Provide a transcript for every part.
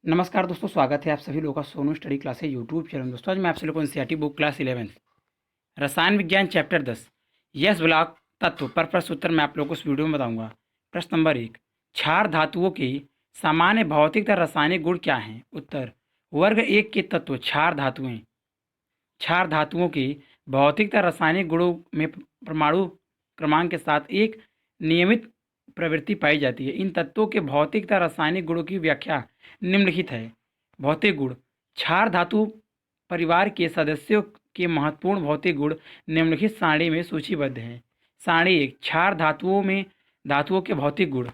नमस्कार दोस्तों, स्वागत है आप सभी लोगों का सोनू स्टडी क्लास है यूट्यूब चैनल। दोस्तों आज मैं आप सभी लोगों को एनसीईआरटी बुक क्लास 11 रसायन विज्ञान चैप्टर 10 यस ब्लॉक तत्व पर प्रश्न उत्तर मैं आप लोगों को इस वीडियो में बताऊंगा। प्रश्न नंबर 1, क्षार धातुओं के सामान्य भौतिक तथा रासायनिक गुण क्या हैं? उत्तर, वर्ग 1 के तत्व क्षार धातुएं। क्षार धातुओं के भौतिक तथा रासायनिक गुणों में परमाणु क्रमांक के साथ एक नियमित प्रवृत्ति पाई जाती है। इन तत्वों के भौतिक तथा रासायनिक गुणों की व्याख्या निम्नलिखित है। भौतिक गुण, क्षार धातु परिवार के सदस्यों के महत्वपूर्ण भौतिक गुण निम्नलिखित सारणी में सूचीबद्ध हैं। सारणी 1, क्षार धातुओं के भौतिक गुण।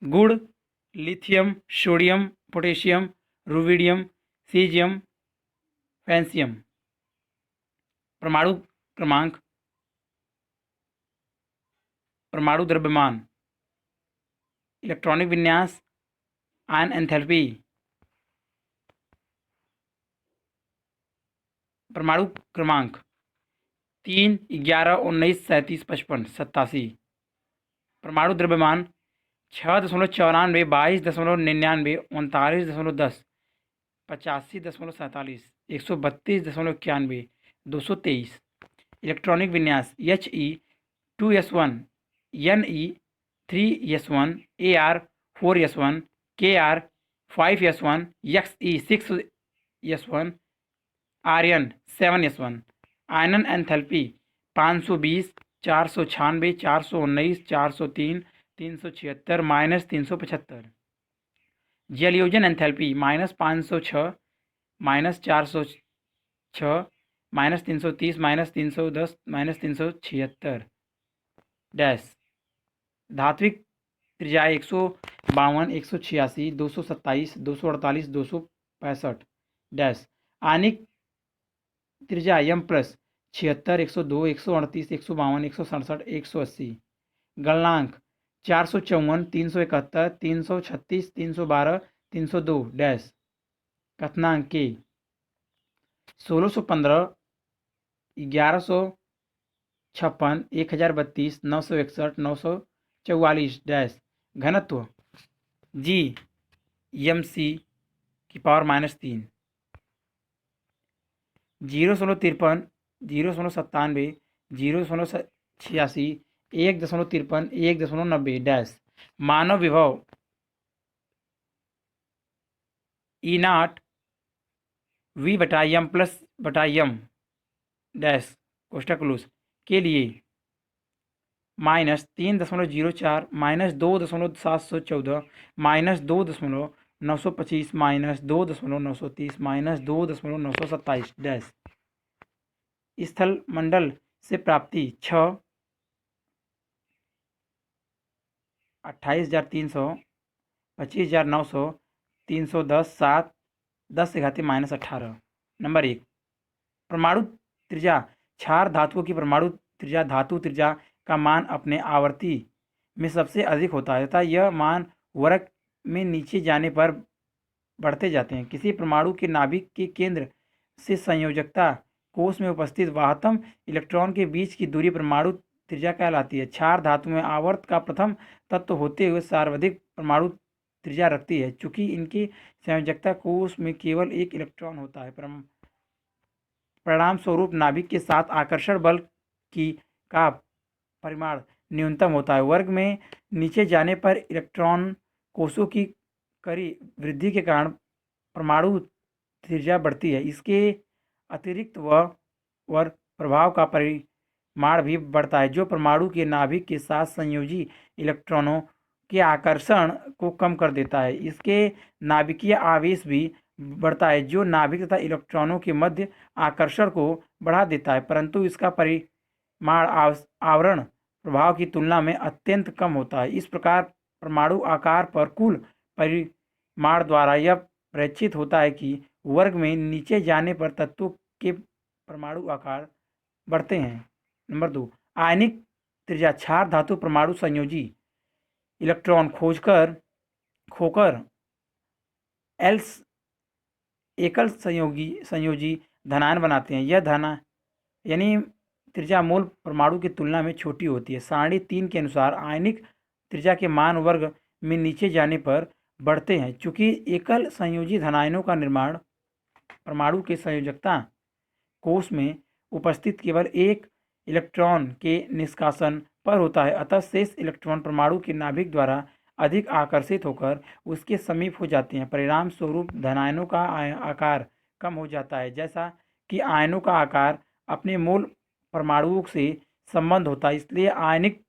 गुण: lithium, sodium, potassium, rubidium, caesium, francium. परमाणु क्रमांक, परमाणु द्रव्यमान, इलेक्ट्रॉनिक विन्यास, आयन एंथैल्पी। परमाणु क्रमांक 3, 11, 19, 37, 55, 87। परमाणु द्रव्यमान 6.94, 22.99, 39.10, 85.47, 132.91, 223। इलेक्ट्रॉनिक विन्यास He2s1, Ne3s1, Ar4s1, Kr5s1, Xe6s1, Rn7s1। आयनन एंथैल्पी 520, 496, 419, 403, 376, -375। जलयोजन एंथैल्पी -506, -406, -330, -310, -376। डैश धात्विक त्रिज्या 152, 186, 227, 248, 265। डैश आणिक त्रिज्या m + 76, 102, 138, 152, 167, 180। गलनांक 454, 371, 336, 312, 302। डैश कथनांक के 1615, 1156, 1032, 961, 944। डैश घनत्व G mc⁻³ 0.53, 0.97, 0.86, 1.53, 1.90। डैश मानव विभव E0 V/m+m डैश कोष्ठक क्लोज के लिए -3.04, -2.714, -2.925, -2.930, -2.927। डैश स्थल मंडल से प्राप्ति 6, 28,300, 25,900, 310, 7, 10⁻⁻18। नंबर 1, परमाणु त्रिज्या। क्षार धातुओं की परमाणु त्रिज्या धातु त्रिज्या का मान अपने आवर्ती में सबसे अधिक होता है तथा यह मान वर्ग में नीचे जाने पर बढ़ते जाते हैं। किसी परमाणु के नाभिक के केंद्र से संयोजकता कोष में उपस्थित वाहतम इलेक्ट्रॉन के बीच की दूरी परमाणु त्रिज्या कहलाती है। क्षार धातु में आवर्त का प्रथम तत्व होते हुए सर्वाधिक परमाणु त्रिज्या रखती है। चूंकि इनकी संयोजकता कोष में केवल एक इलेक्ट्रॉन होता है, परिणाम स्वरूप नाभिक के साथ आकर्षण बल का परिमाण न्यूनतम होता है। वर्ग में नीचे जाने पर इलेक्ट्रॉन कोषों की कड़ी वृद्धि के कारण परमाणु त्रिज्या बढ़ती है। इसके अतिरिक्त वर प्रभाव का परिमाण भी बढ़ता है, जो परमाणु के नाभिक के साथ संयोजी इलेक्ट्रॉनों के आकर्षण को कम कर देता है। इसके नाभिकीय आवेश भी बढ़ता है, जो नाभिक तथा इलेक्ट्रॉनों के मध्य आकर्षण को बढ़ा देता है, परंतु इसका परिमाण आवरण प्रभाव की तुलना में अत्यंत कम होता है। इस प्रकार परमाणु आकार पर कुल परिमाण द्वारा यह प्रेक्षित होता है कि वर्ग में नीचे जाने पर तत्वों के परमाणु आकार बढ़ते हैं। नंबर 2, आयनिक त्रिज्या। क्षार धातु परमाणु संयोजी इलेक्ट्रॉन खोकर एकल संयोजी धनायन बनाते हैं। यह यानी त्रिज्या मूल परमाणु की तुलना में छोटी होती है। सारणी 3 के अनुसार आयनिक त्रिज्या के मान वर्ग में नीचे जाने पर बढ़ते हैं। चूंकि एकल संयोजी धनायनों का निर्माण परमाणु के संयोजकता कोश में उपस्थित केवल एक इलेक्ट्रॉन के निष्कासन पर होता है, अतः शेष इलेक्ट्रॉन परमाणु के नाभिक द्वारा अधिक आकर्षित होकर उसके समीप हो जाते हैं। परिणाम स्वरूप धनायनों का आकार कम हो जाता है, जैसा कि आयनों का आकार अपने मूल परमाणुओं से संबंध होता है। इसलिए आयनिक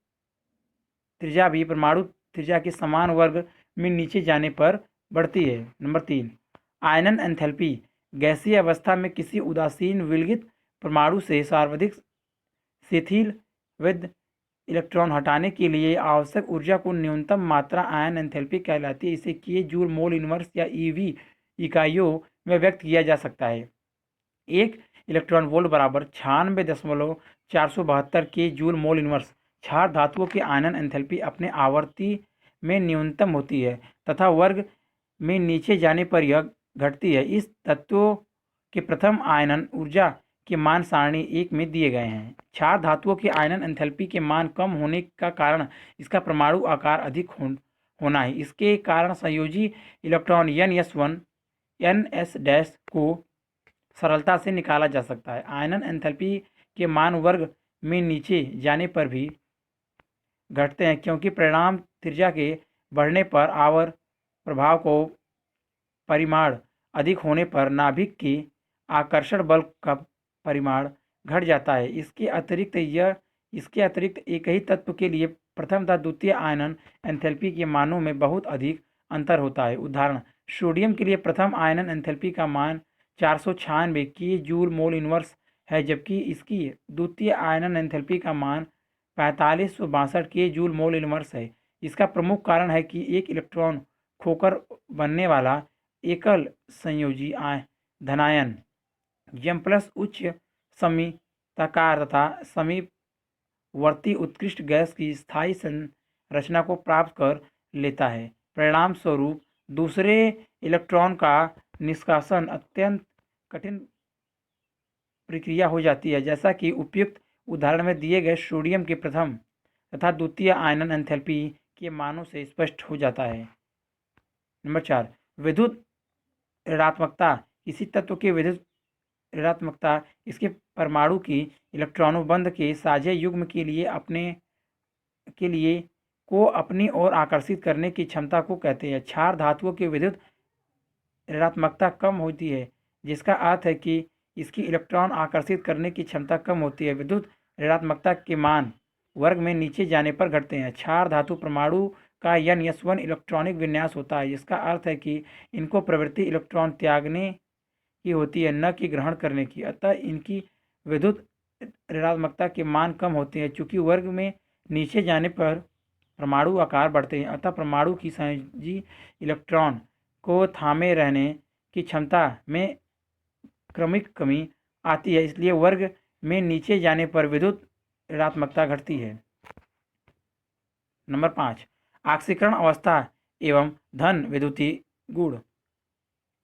त्रिज्या भी परमाणु त्रिज्या के समान वर्ग में नीचे जाने पर बढ़ती है। नंबर 3, आयनन एंथैल्पी। गैसीय अवस्था में किसी उदासीन विलगित परमाणु से सर्वाधिक शिथिल विद इलेक्ट्रॉन हटाने के लिए आवश्यक ऊर्जा को न्यूनतम मात्रा आयन एंथैल्पी कहलाती है। इसे के जूल मोल इनवर्स या ईवी इकाइयों में व्यक्त किया जा सकता है। एक इलेक्ट्रॉन वोल्ट बराबर 96.472 के जूल मोल इनवर्स। क्षार धातुओं की आयनन एंथैल्पी अपने आवर्ती में न्यूनतम होती है तथा वर्ग में नीचे जाने पर यह घटती है। इस तत्व के प्रथम आयनन ऊर्जा के मान सारणी 1 में दिए गए हैं। क्षार धातुओं की आयनन एंथैल्पी के मान कम होने का कारण इसका परमाणु आकार अधिक होना है। इसके कारण संयोजी इलेक्ट्रॉन ns1 ns- को सरलता से निकाला जा सकता है। आयनन एंथैल्पी के मान वर्ग में नीचे जाने पर भी घटते हैं, क्योंकि परिणाम त्रिज्या के बढ़ने पर आवर प्रभाव को परिमाण अधिक होने पर नाभिक के आकर्षण बल का परिमाण घट जाता है। इसके अतिरिक्त एक ही तत्व के लिए प्रथम तथा द्वितीय आयनन एंथैल्पी के मानों में बहुत अधिक अंतर होता है। उदाहरण, सोडियम के लिए प्रथम आयनन एंथैल्पी का मान 496 के जूल मोल इनवर्स है, जबकि इसकी द्वितीय आयनन एंथैल्पी का मान 4562 के जूल मोल इनवर्स है। इसका प्रमुख कारण है कि एक इलेक्ट्रॉन खोकर बनने वाला एकल संयोजी धनायन M+ उच्च समीपताकार तथा समीपवर्ती उत्कृष्ट गैस की स्थायी संरचना को प्राप्त कर लेता है। परिणाम स्वरूप दूसरे इलेक्ट्रॉन का निष्कासन अत्यंत कठिन प्रक्रिया हो जाती है, जैसा कि उपयुक्त उदाहरण में दिए गए सोडियम के प्रथम तथा द्वितीय आयनन एंथैल्पी के मानों से स्पष्ट हो जाता है। नंबर 4, विद्युत ऋणात्मकता। किसी तत्व की विद्युत ऋणात्मकता इसके परमाणु की इलेक्ट्रॉनों बंध के साझे युग्म के लिए को अपनी ओर आकर्षित करने की क्षमता को कहते हैं। क्षार धातुओं की विद्युत ऋणात्मकता कम होती है, जिसका अर्थ है कि इसकी इलेक्ट्रॉन आकर्षित करने की क्षमता कम होती है। विद्युत ऋणात्मकता के मान वर्ग में नीचे जाने पर घटते हैं। क्षार धातु परमाणु का ns1 इलेक्ट्रॉनिक विन्यास होता है, जिसका अर्थ है कि इनको प्रवृत्ति इलेक्ट्रॉन त्यागने की होती है, न कि ग्रहण करने की। अतः इनकी विद्युत ऋणात्मकता के मान कम होते हैं। चूंकि वर्ग में नीचे जाने पर परमाणु आकार बढ़ते हैं, अतः परमाणु की संयोजी इलेक्ट्रॉन को थामे रहने की क्षमता में क्रमिक कमी आती है। इसलिए वर्ग में नीचे जाने पर विद्युत ऋणात्मकता घटती है। नंबर 5, ऑक्सीकरण अवस्था एवं धन विद्युतीय गुण।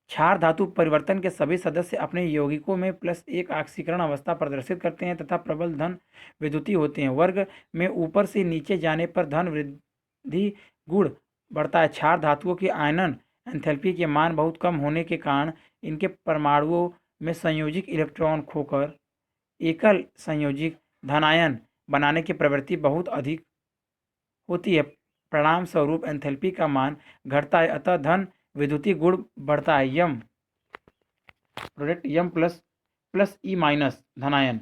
क्षार धातु परिवर्तन के सभी सदस्य अपने यौगिकों में +1 ऑक्सीकरण अवस्था प्रदर्शित करते हैं तथा प्रबल धन विद्युतीय होते हैं। वर्ग में ऊपर से नीचे जाने पर धन वृद्धि गुण बढ़ता है। क्षार धातुओं की आयनन एंथैल्पी के मान बहुत कम होने के कारण इनके परमाणुओं में संयोजिक इलेक्ट्रॉन खोकर एकल संयोजिक धनायन बनाने की प्रवृत्ति बहुत अधिक होती है। परिणाम स्वरूप एंथैल्पी का मान घटता है, अतः धन विद्युतीय गुण बढ़ता है। M++ धनायन।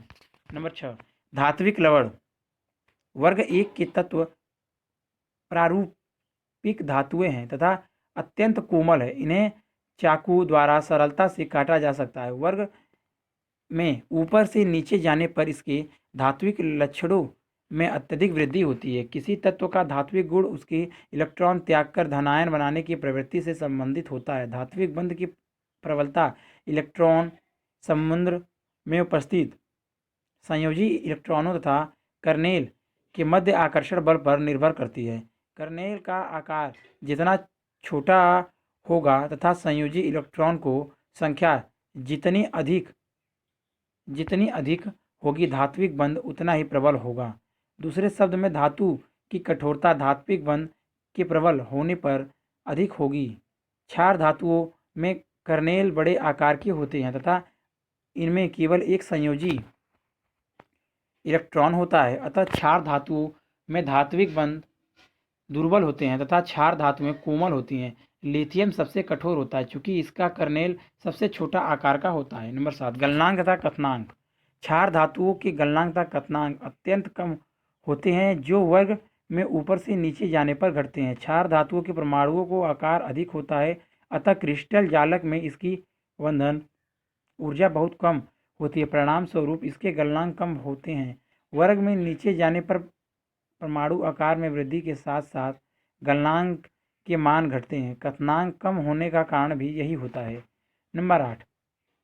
नंबर 6, धात्विक लवण। वर्ग 1 के तत्व प्रारूपिक धातुएं हैं तथा अत्यंत कोमल है। इन्हें चाकू द्वारा सरलता से काटा जा सकता है। वर्ग में ऊपर से नीचे जाने पर इसके धात्विक लक्षणों में अत्यधिक वृद्धि होती है। किसी तत्व का धात्विक गुण उसके इलेक्ट्रॉन त्याग कर धनायन बनाने की प्रवृत्ति से संबंधित होता है। धात्विक बंध की प्रबलता इलेक्ट्रॉन समुद्र में उपस्थित संयोजी इलेक्ट्रॉनों तथा कर्नेल के मध्य आकर्षण बल पर निर्भर करती है। कर्नेल का आकार जितना छोटा होगा तथा संयोजी इलेक्ट्रॉन को संख्या जितनी अधिक होगी, धात्विक बंध उतना ही प्रबल होगा। दूसरे शब्द में धातु की कठोरता धात्विक बंध के प्रबल होने पर अधिक होगी। क्षार धातुओं में कर्नेल बड़े आकार के होते हैं तथा इनमें केवल एक संयोजी इलेक्ट्रॉन होता है, अतः क्षार धातुओं में धात्विक बंध दुर्बल होते हैं तथा क्षार धातुएं कोमल होती हैं। लिथियम सबसे कठोर होता है चूंकि इसका कर्नेल सबसे छोटा आकार का होता है। नंबर 7, गलनांक तथा कथनांक। क्षार धातुओं के गलनांक तथा कथनांक अत्यंत कम होते हैं जो वर्ग में ऊपर से नीचे जाने पर घटते हैं। क्षार धातुओं के परमाणुओं को आकार अधिक होता है, अतः क्रिस्टल जालक में इसकी बंधन ऊर्जा बहुत कम होती है, परिणाम स्वरूप इसके गलनांक कम होते हैं। वर्ग में नीचे जाने पर परमाणु आकार में वृद्धि के साथ साथ गलनांक के मान घटते हैं। कथनांक कम होने का कारण भी यही होता है। नंबर 8,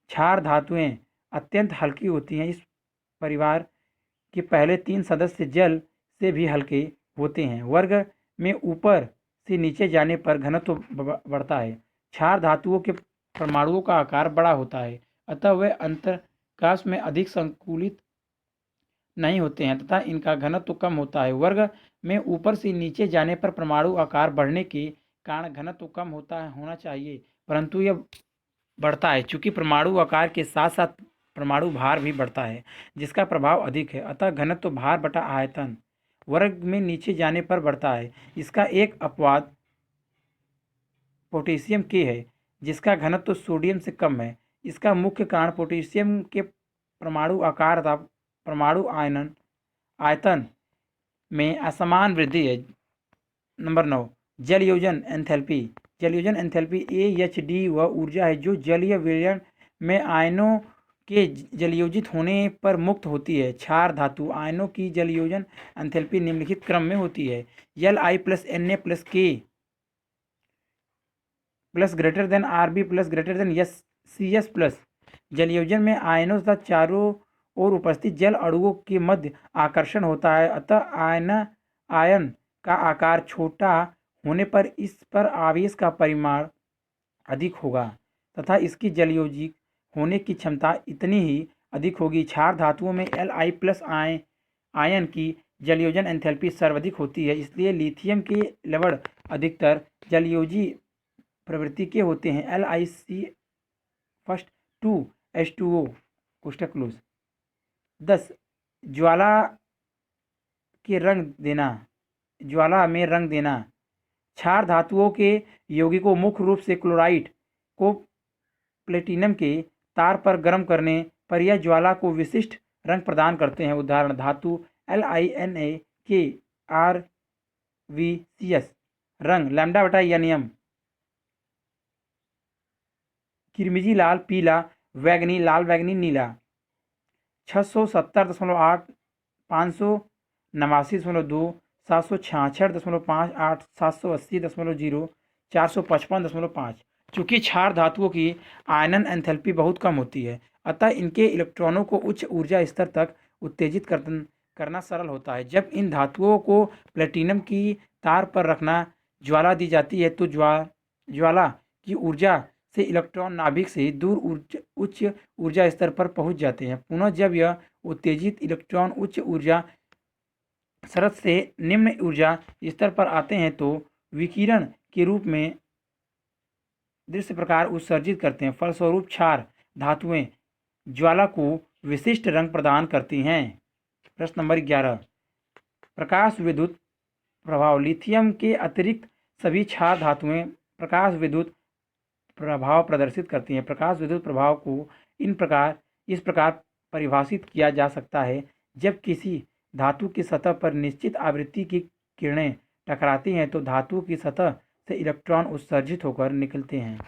क्षार धातुएं अत्यंत हल्की होती हैं। इस परिवार के पहले 3 सदस्य जल से भी हल्के होते हैं। वर्ग में ऊपर से नीचे जाने पर घनत्व बढ़ता है। क्षार धातुओं के परमाणुओं का आकार बड़ा होता है, अतः वे अंतरकाश में अधिक संकुलित नहीं होते हैं तथा इनका घनत्व कम होता है। वर्ग में ऊपर से नीचे जाने पर परमाणु आकार बढ़ने के कारण घनत्व कम होना चाहिए, परंतु यह बढ़ता है चूंकि परमाणु आकार के साथ साथ परमाणु भार भी बढ़ता है जिसका प्रभाव अधिक है, अतः घनत्व भार बटा आयतन वर्ग में नीचे जाने पर बढ़ता है। इसका एक अपवाद पोटेशियम के है जिसका घनत्व सोडियम से कम है। इसका मुख्य कारण पोटेशियम के परमाणु आकार तथा परमाणु आयतन में असमान वृद्धि है। नंबर 9, जलयोजन एंथैल्पी। जलयोजन एंथैल्पी AHD वह ऊर्जा है जो जलीय विलयन में आयनों के जलयोजित होने पर मुक्त होती है। क्षार धातु आयनों की जलयोजन एंथैल्पी निम्नलिखित क्रम में होती है: Li + Na + K greater than Rb greater than CS+। जलयोजन में आयनों तथा चारों और उपस्थित जल अणुओं के मध्य आकर्षण होता है, अतः आयन का आकार छोटा होने पर इस पर आवेश का परिमाण अधिक होगा तथा इसकी जलयोजी होने की क्षमता इतनी ही अधिक होगी। क्षार धातुओं में Li+ आयन की जलयोजन एंथैल्पी सर्वाधिक होती है, इसलिए लिथियम के लवण अधिकतर जलयोजी प्रवृत्ति के होते हैं। LiC+2H2O कोष्ठक क्लोज। 10, ज्वाला में रंग देना। क्षार धातुओं के यौगिकों मुख्य रूप से क्लोराइड को प्लेटिनम के तार पर गर्म करने पर यह ज्वाला को विशिष्ट रंग प्रदान करते हैं। उदाहरण धातु LiNaKRVCS रंग लैम्ब्डा/एनियम किरमिजी लाल, पीला, वैगनी लाल, वैगनी नीला। 670.8, 589.2, 766.58, 780.0, 455.5। चूँकि क्षार धातुओं की आयनन एंथैल्पी बहुत कम होती है, अतः इनके इलेक्ट्रॉनों को उच्च ऊर्जा स्तर तक उत्तेजित करना सरल होता है। जब इन धातुओं को प्लेटिनम की तार पर रखना ज्वाला दी जाती है तो ज्वाला की ऊर्जा से इलेक्ट्रॉन नाभिक से दूर उच्च ऊर्जा स्तर पर पहुंच जाते हैं। पुनः जब यह उत्तेजित इलेक्ट्रॉन उच्च ऊर्जा शरत से निम्न ऊर्जा स्तर पर आते हैं तो विकिरण के रूप में दृश्य प्रकार उत्सर्जित करते हैं। फलस्वरूप क्षार धातुएं ज्वाला को विशिष्ट रंग प्रदान करती हैं। प्रश्न नंबर 11, प्रकाश विद्युत प्रभाव। लिथियम के अतिरिक्त सभी क्षार धातुएं प्रकाश विद्युत प्रभाव प्रदर्शित करती हैं। प्रकाश विद्युत प्रभाव को इस प्रकार परिभाषित किया जा सकता है: जब किसी धातु की सतह पर निश्चित आवृत्ति की किरणें टकराती हैं तो धातु की सतह से इलेक्ट्रॉन उत्सर्जित होकर निकलते हैं।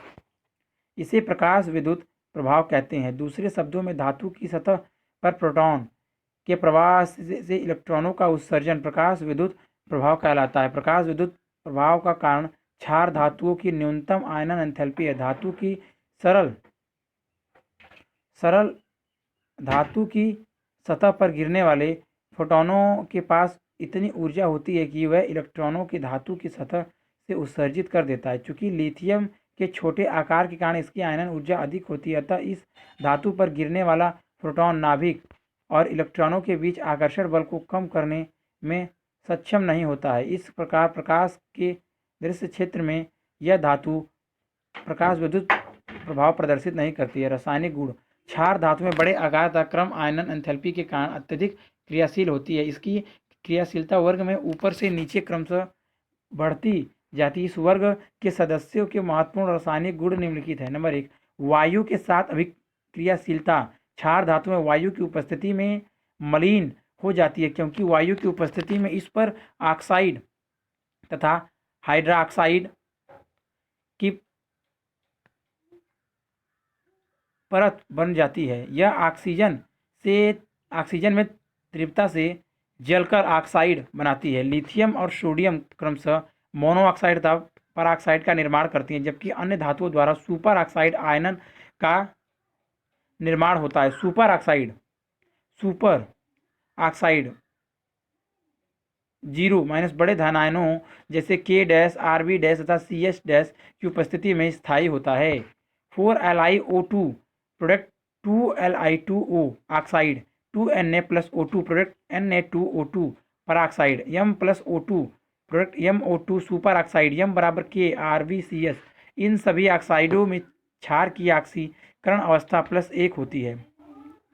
इसे प्रकाश विद्युत प्रभाव कहते हैं। दूसरे शब्दों में धातु की सतह पर प्रोटॉन के प्रवाह से इलेक्ट्रॉनों का उत्सर्जन प्रकाश विद्युत प्रभाव कहलाता है। प्रकाश विद्युत प्रभाव का कारण क्षार धातुओं की न्यूनतम आयनन एंथैल्पी है। धातु की सतह पर गिरने वाले फोटॉनों के पास इतनी ऊर्जा होती है कि वह इलेक्ट्रॉनों की धातु की सतह से उत्सर्जित कर देता है। चूंकि लिथियम के छोटे आकार के कारण इसकी आयनन ऊर्जा अधिक होती है, अतः इस धातु पर गिरने वाला फोटॉन नाभिक और इलेक्ट्रॉनों के बीच आकर्षण बल को कम करने में सक्षम नहीं होता है। इस प्रकार प्रकाश के दृश्य क्षेत्र में यह धातु प्रकाश विद्युत प्रभाव प्रदर्शित नहीं करती है। रासायनिक गुण। क्षार धातु में बड़े आकार तथा क्रम आयनन एंथैल्पी के कारण अत्यधिक क्रियाशील होती है। इसकी क्रियाशीलता वर्ग में ऊपर से नीचे क्रमशः बढ़ती जाती है। इस वर्ग के सदस्यों के महत्वपूर्ण रासायनिक गुण निम्नलिखित है। नंबर 1, वायु के साथ अभिक्रियाशीलता। क्षार धातु में वायु की उपस्थिति में मलिन हो जाती है, क्योंकि वायु की उपस्थिति में इस पर ऑक्साइड तथा हाइड्रोक्साइड की परत बन जाती है। यह ऑक्सीजन में तीव्रता से जलकर ऑक्साइड बनाती है। लिथियम और सोडियम क्रमशः मोनोऑक्साइड तथा परऑक्साइड का निर्माण करती हैं, जबकि अन्य धातुओं द्वारा सुपर ऑक्साइड आयनन का निर्माण होता है। सुपर ऑक्साइड 0- बड़े धन आयनों जैसे K- Rb- तथा CS- की उपस्थिति में स्थायी होता है। 4LiO2 product 2Li2O oxide, 2Na+O2 product Na2O2 peroxide, M+O2 product MO2 super oxide, M = K RbCS। इन सभी ऑक्साइडों में क्षार की ऑक्सीकरण अवस्था +1 होती है।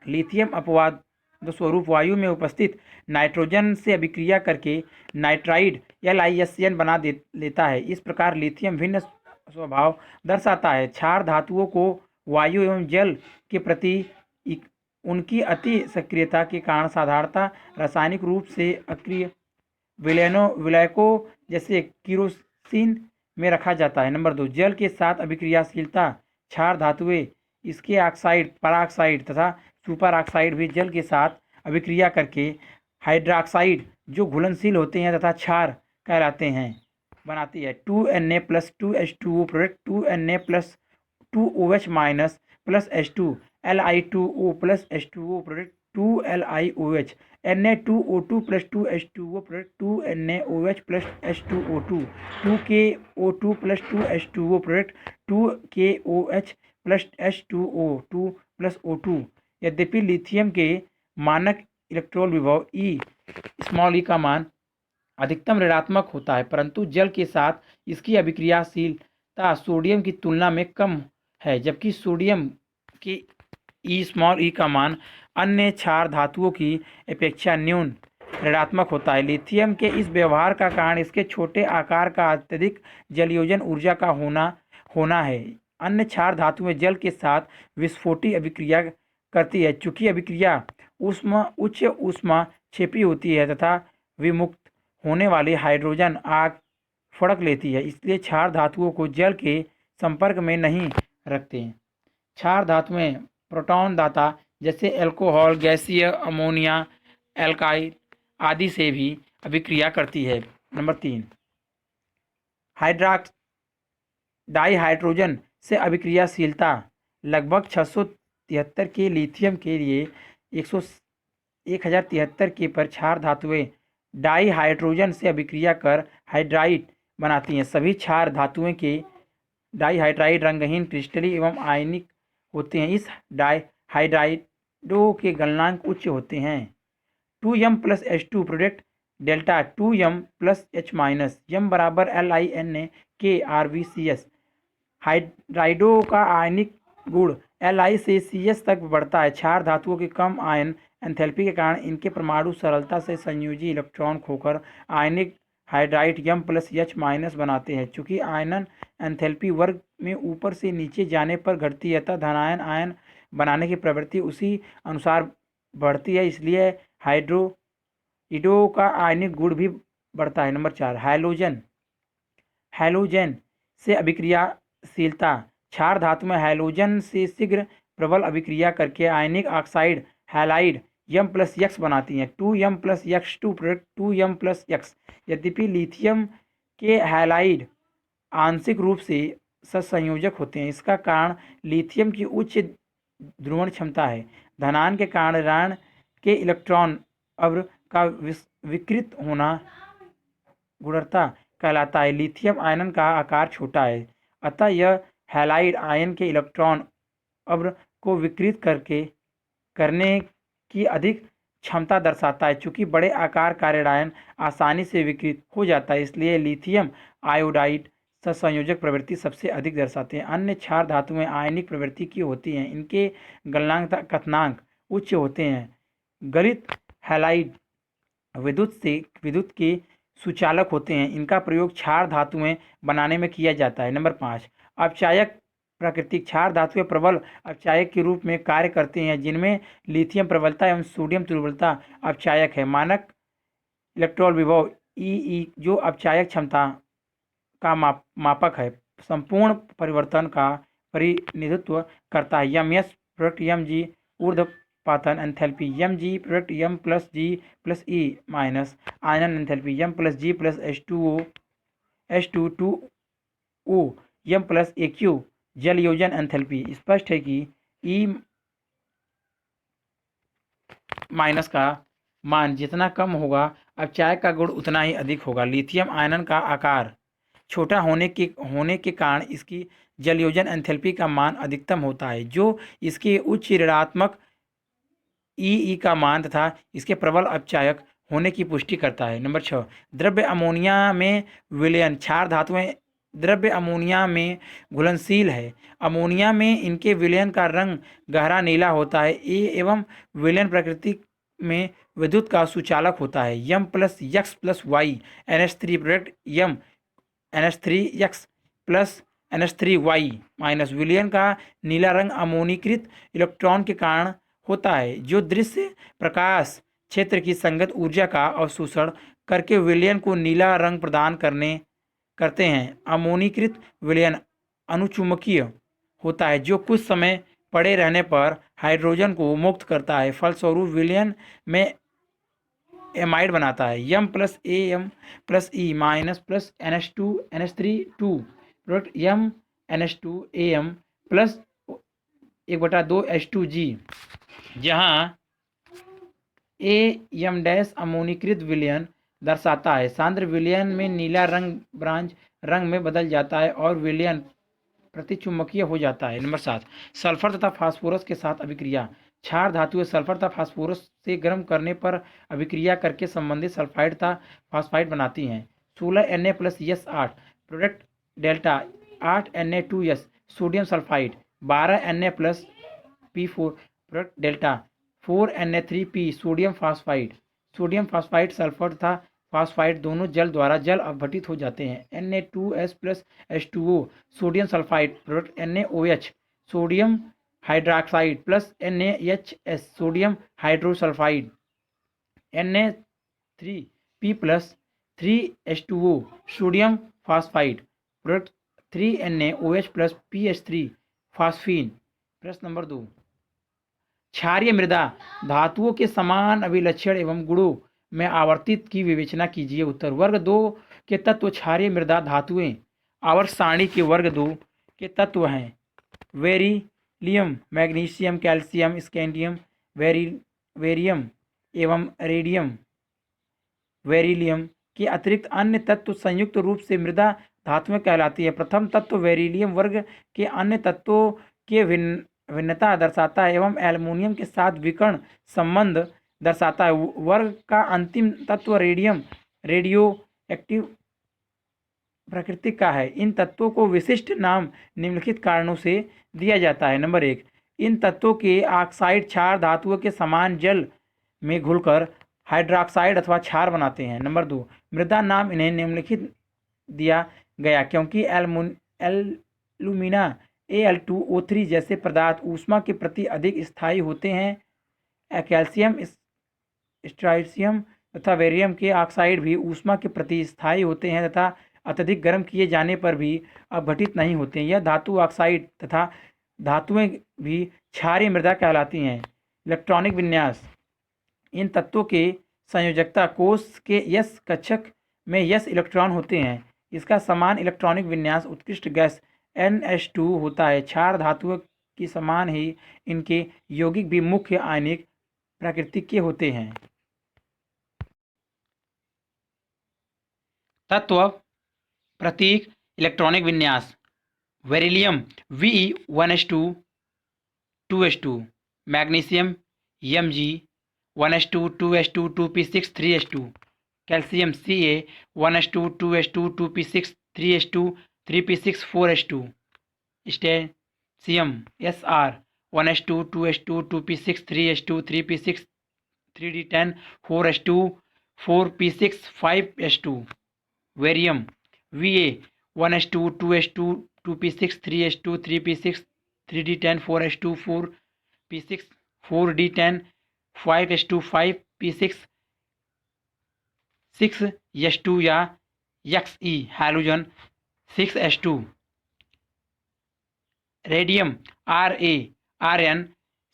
लिथियम अपवाद स्वरूप वायु में उपस्थित नाइट्रोजन से अभिक्रिया करके नाइट्राइड LiSN बना लेता है। इस प्रकार लिथियम भिन्न स्वभाव दर्शाता है। क्षार धातुओं को वायु एवं जल के प्रति उनकी अति सक्रियता के कारण साधारणतः रासायनिक रूप से अक्रिय विलयकों जैसे केरोसिन में रखा जाता है। नंबर 2, जल के साथ अभिक्रियाशीलता। क्षार धातुएं इसके ऑक्साइड, परऑक्साइड तथा सुपर ऑक्साइड भी जल के साथ अभिक्रिया करके हाइड्रोक्साइड जो घुलनशील होते हैं तथा क्षार कहलाते हैं बनाती है। 2Na+2H2O product 2Na+2OH- +H2, Li2O +H2O product 2LiOH, Na2O2 +2H2O product 2NaOH +H2O2, 2KO2 +2H2O product 2KOH +H2O2 +O2। यद्यपि लिथियम के मानक इलेक्ट्रॉन विभव E का मान अधिकतम ऋणात्मक होता है, परंतु जल के साथ इसकी अभिक्रियाशीलता सोडियम की तुलना में कम है, जबकि सोडियम की E का मान अन्य क्षार धातुओं की अपेक्षा न्यून ऋणात्मक होता है। लिथियम के इस व्यवहार का कारण इसके छोटे आकार का अत्यधिक जलयोजन ऊर्जा का होना है। अन्य क्षार धातुएं जल के साथ विस्फोटी अभिक्रिया करती है। चूंकि अभिक्रिया उच्च ऊष्मा क्षेपी होती है तथा विमुक्त होने वाली हाइड्रोजन आग फड़क लेती है, इसलिए क्षार धातुओं को जल के संपर्क में नहीं रखते। क्षार धातुएं प्रोटॉन दाता जैसे अल्कोहल, गैसीय अमोनिया, एल्काइल आदि से भी अभिक्रिया करती है। नंबर 3, डाइहाइड्रोजन से अभिक्रियाशीलता लगभग 673 के लिथियम के लिए 1073 के पर क्षार धातुएं डाइहाइड्रोजन से अभिक्रिया कर हाइड्राइड बनाती हैं। सभी क्षार धातुएं के डाइहाइड्राइड रंगहीन, क्रिस्टलीय एवं आयनिक होते हैं। इस डाइहाइड्राइडों के गलनांक उच्च होते हैं। 2M+H2 product delta 2M+H-, M = LiNa RbCS। हाइड्राइडों का आयनिक गुण Li से Cs तक बढ़ता है। क्षार धातुओं के कम आयन एंथैल्पी के कारण इनके परमाणु सरलता से संयोजी इलेक्ट्रॉन खोकर आयनिक हाइड्राइड M+H- बनाते हैं। चूंकि आयनन एंथैल्पी वर्ग में ऊपर से नीचे जाने पर घटती है तथा धनायन आयन बनाने की प्रवृत्ति उसी अनुसार बढ़ती है, इसलिए हाइड्रोइडों का आयनिक गुण भी बढ़ता है। नंबर 4, हैलोजन से अभिक्रियाशीलता। क्षार धातु में हैलोजन से शीघ्र प्रबल अभिक्रिया करके आयनिक ऑक्साइड हैलाइड M+X बनाती हैं। 2M+X2 product 2M+X। यद्यपि लिथियम के हैलाइड आंशिक रूप से सहसंयोजक होते हैं, इसका कारण लिथियम की उच्च ध्रुवण क्षमता है। धनायन के कारण ऋण के इलेक्ट्रॉन अवयव का विकृत होना गुणवत्ता कहलाता है। लिथियम आयन का आकार छोटा है, अतः यह हैलाइड आयन के इलेक्ट्रॉन अवयव को विकृत करने की अधिक क्षमता दर्शाता है। चूंकि बड़े आकार का रेडियन आसानी से विकृत हो जाता है, इसलिए लिथियम आयोडाइड सहसंयोजक प्रवृत्ति सबसे अधिक दर्शाते हैं। अन्य क्षार धातुएं आयनिक प्रवृत्ति की होती हैं। इनके गलनांक कथनांक उच्च होते हैं। गलित हैलाइड विद्युत के सुचालक होते हैं। इनका प्रयोग क्षार धातुएं बनाने में किया जाता है। नंबर 5, अपचायक प्राकृतिक क्षार धातुएं प्रबल अपचायक के रूप में कार्य करते हैं, जिनमें लिथियम प्रबलता एवं सोडियम दुर्बलता अपचायक है। मानक इलेक्ट्रॉन विभव ई जो अपचायक क्षमता का मापक है, संपूर्ण परिवर्तन का प्रतिनिधित्व करता है। यम एस प्रोडक्ट यम जी ऊर्ध्वपातन एंथैल्पी यम जी प्रोडक्ट यम प्लस जी प्लस ई माइनस आयनन एंथैल्पी यम प्लस जी प्लस H2 O यम प्लस AQ जल योजन एंथैल्पी। स्पष्ट है कि ई माइनस का मान जितना कम होगा, अपचायक का गुण उतना ही अधिक होगा। लिथियम आयनन का आकार छोटा होने के कारण इसकी जलयोजन एंथैल्पी का मान अधिकतम होता है, जो इसके उच्च ऋणात्मक ई का मान तथा इसके प्रबल अपचायक होने की पुष्टि करता है। नंबर 6, द्रव्य अमोनिया में विलयन। क्षार धातुएं द्रव्य अमोनिया में घुलनशील है। अमोनिया में इनके विलयन का रंग गहरा नीला होता है एवं विलयन प्रकृति में विद्युत का सुचालक होता है। M plus X plus Y NH3 product M NH3X plus NH3Y minus विलयन का नीला रंग अमोनीकृत इलेक्ट्रॉन के कारण होता है, जो दृश्य प्रकाश क्षेत्र की संगत ऊर्जा का अवशोषण करके विलयन को नीला रंग प्रदान करते हैं। अमोनीकृत विलयन अनुचुंबकीय होता है, जो कुछ समय पड़े रहने पर हाइड्रोजन को मुक्त करता है, फलस्वरूप विलयन में एमाइड बनाता है। M plus AM plus E minus plus NH3 product M NH2AM plus 1/2 H2G, जहाँ AM डैश अमोनीकृत विलयन दर्शाता है। सांद्र विलयन में नीला रंग ब्रांज रंग में बदल जाता है और विलयन प्रतिचुंबकीय हो जाता है। नंबर 7, सल्फर तथा फास्फोरस के साथ अभिक्रिया। क्षार धातुएं सल्फर तथा फास्फोरस से गर्म करने पर अभिक्रिया करके संबंधित सल्फाइड तथा फास्फाइड बनाती हैं। 16 Na plus S8 product delta 8 Na2S sodium sulphide 12 Na plus P4 product delta 4 Na3P sodium phosphide sulphur तथा फास्फाइड दोनों जल द्वारा जल अपघटित हो जाते हैं। Na2S plus H2O sodium sulphide product NaOH sodium hydroxide plus NaHS sodium hydrosulphide Na3P plus 3H2O sodium phosphide product 3NaOH plus PH3 phosphine. प्रश्न number 2, क्षारीय मृदा धातुओं के समान अभिलक्षण एवं गुणों में आवर्तित की विवेचना कीजिए। उत्तर, वर्ग 2 के तत्व क्षारीय मृदा धातुएं आवर्त सारणी के वर्ग 2 के तत्व हैं। Beryllium, magnesium, calcium, scandium, barium एवं रेडियम। बेरिलियम के अतिरिक्त अन्य तत्व संयुक्त रूप से मृदा धातुएं कहलाती है। प्रथम तत्व बेरिलियम वर्ग के अन्य तत्वों के भिन्नता दर्शाता है एवं एल्युमिनियम के साथ विकर्ण संबंध दर्शाता है। वर्ग का अंतिम तत्व रेडियम रेडियो एक्टिव प्रकृति का है। इन तत्वों को विशिष्ट नाम निम्नलिखित कारणों से दिया जाता है। नंबर 1, इन तत्वों के ऑक्साइड क्षार धातुओं के समान जल में घुलकर हाइड्रोक्साइड अथवा क्षार बनाते हैं। नंबर 2, मृदा नाम इन्हें निम्नलिखित दिया गया क्योंकि एल्यूमिना Al2O3 जैसे पदार्थ ऊष्मा के प्रति अधिक स्थायी होते हैं। कैल्शियम, स्ट्राइसियम तथा बेरियम के ऑक्साइड भी ऊष्मा के प्रति स्थायी होते हैं तथा अत्यधिक गर्म किए जाने पर भी अपघटित नहीं होते हैं। यह धातु ऑक्साइड तथा धातुएं भी क्षारीय मृदा कहलाती हैं। इलेक्ट्रॉनिक विन्यास, इन तत्वों के संयोजकता कोष के यस कक्षक में यस इलेक्ट्रॉन होते हैं। इसका समान इलेक्ट्रॉनिक विन्यास उत्कृष्ट गैस NH2 होता है। क्षार धातुओं की समान ही इनके यौगिक भी मुख्य आयनिक प्रकृति के होते हैं। तत्व प्रतीक इलेक्ट्रॉनिक विन्यास, beryllium Ve1s2 2s2, magnesium Mg 1:2 2:2 2p6 3:2। Calcium Ca 1:2 2:2 2p6 3:2 3p6 4:2। स्टेशियम Sr 1:2 2:2 2p6 3:2 3p6 3d10 4:2 4p6 5:2। वेरियम Va 1:2 2:2 2p6 3:2 3p6 3d10 4:2 4p6 4d10 5:2 5p6 6:2 या Xe हैलोजन 6:2। Radium Rn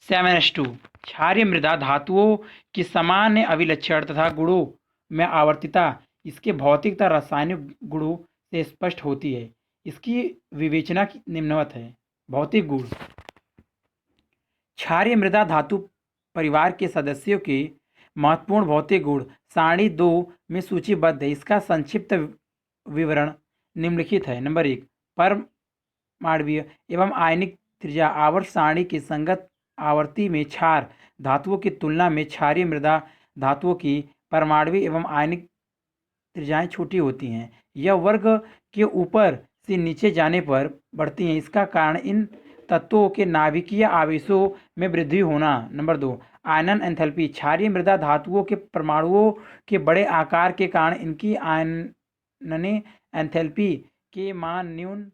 7:2। क्षारीय मृदा धातुओं की सामान्य अभिलक्षण तथा गुणों में आवर्तिता इसके भौतिक तथा रासायनिक गुणों से स्पष्ट होती है। इसकी विवेचना निम्नवत है। भौतिक गुण। क्षारीय मृदा धातु परिवार के सदस्यों के महत्वपूर्ण भौतिक गुण सारणी 2 में सूचीबद्ध है। इसका संक्षिप्त विवरण निम्नलिखित है। नंबर 1, परमाणुवीय एवं आयनिक त्रिज्या आवर्त सारणी की संगत आवर्ती में क्षार धातुओं की तुलना में क्षारीय मृदा धातुओं की परमाणुवीय एवं आयनिक त्रिज्याएं छोटी होती हैं। यह वर्ग के ऊपर से नीचे जाने पर बढ़ती हैं। इसका कारण इन तत्वों के नाभिकीय आवेशों में वृद्धि होना। नंबर 2, आयनन एंथैल्पी। क्षारीय मृदा धातुओं के परमाणुओं के बड़े आकार के कारण इनकी आयनन एंथैल्पी के मान न्यून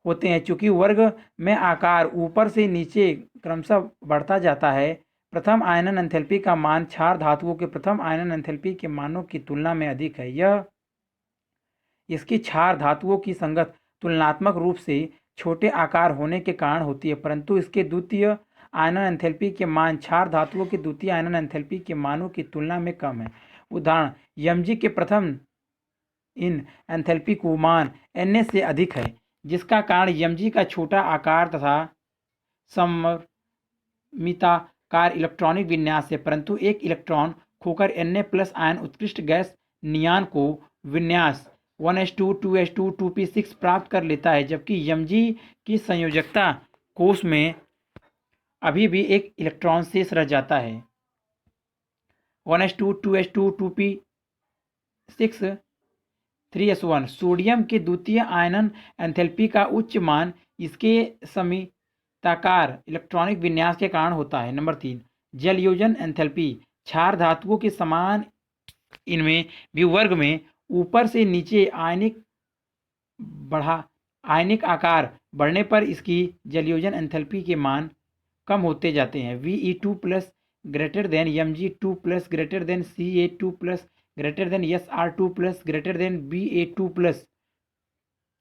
होते हैं। चूंकि वर्ग में आकार ऊपर से नीचे क्रमशः बढ़ता जाता है, प्रथम आयनन एंथैल्पी का मान क्षार धातुओं के प्रथम आयनन एंथैल्पी के मानों की तुलना में अधिक है। यह इसकी क्षार धातुओं की संगत तुलनात्मक रूप से छोटे आकार होने के कारण होती है, परंतु इसके द्वितीय आयनन एंथैल्पी के मान क्षार धातुओं के द्वितीय आयनन एंथैल्पी के मानों की तुलना में कम है। उदाहरण, Mg के प्रथम इन एंथैल्पी को मान Na से अधिक है, जिसका कारण Mg का छोटा आकार तथा सममिताकार इलेक्ट्रॉनिक विन्यास है, परंतु एक इलेक्ट्रॉन खोकर Na+ आयन उत्कृष्ट गैस नियान को विन्यास 1:2 2:2 2p6 प्राप्त कर लेता है, जबकि Mg की संयोजकता कोश में अभी भी एक इलेक्ट्रॉन शेष रह जाता है। 1:2 2:2 2p6 3s1। सोडियम के द्वितीय आयनन एंथैल्पी का उच्च मान इसके सममिताकार इलेक्ट्रॉनिक विन्यास के कारण होता है। नंबर 3, जलयोजन एंथैल्पी। क्षार धातुओं के समान इनमें भी वर्ग में ऊपर से नीचे आयनिक आकार बढ़ने पर इसकी जलयोजन एंथैल्पी के मान कम होते जाते हैं। Ve2+ greater than Mg2+ greater than Ca2+ greater than Sr2+ greater than Ba2+।